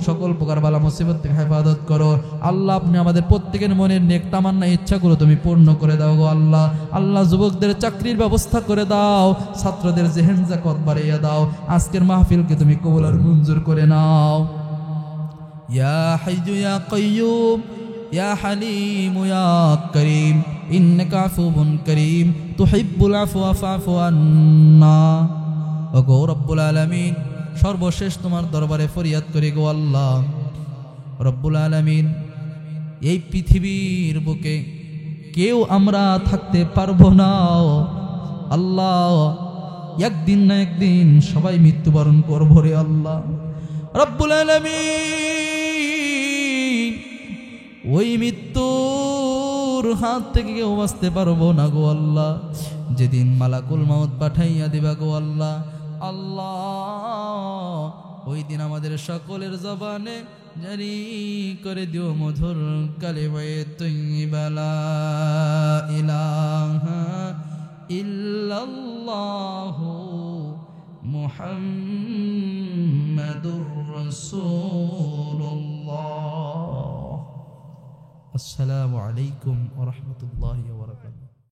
সকল প্রকার বালা মুসিবত থেকে হেফাজত করো আল্লাহ। আপনি আমাদের প্রত্যেকের মনের নেক তামান্না ইচ্ছাগুলো তুমি পূর্ণ করে দাও গো আল্লাহ। আল্লাহ যুবকদের চাকরির ব্যবস্থা করে দাও, ছাত্রদের জেহেন জাকাত বাড়িয়ে দাও। আজকের মাহফিলকে তুমি কবুল আর মঞ্জুর করে নাও। ইয়া হাইয়্যু ইয়া কাইয়্যুম ইয়া হালিম ইয়া করিম ইন্নাকা আফুবুন করিম তুহিব্বুল আফওয়া ফাফু আন্না। ও গো রব্বুল আলামিন, সর্বশেষ তোমার দরবারে ফরিয়াদ করি গো আল্লাহ রব্বুল আলামিন। এই পৃথিবীর বুকে কেউ আমরা থাকতে পারবো না আল্লাহ, একদিন না একদিন সবাই মৃত্যুবরণ করবো রে আল্লাহ রব্বুল আলামিন। ওই মৃত্যুর হাত থেকে কেউ বাঁচতে পারবো না গো আল্লাহ, যেদিন মালাকুল মাউত পাঠাইয়া দিবা গো আল্লাহ। আল্লাহ ওই দিন আমাদের সকলের জবানে জারি করে দিও মধুর কালিমায়ে তাইয়্যিবা লা ইলাহা ইল্লাল্লাহু মুহাম্মাদুর রাসূলুল্লাহ। আসসালামু আলাইকুম ওয়া রাহমাতুল্লাহি ওয়া বারাকাতুহু।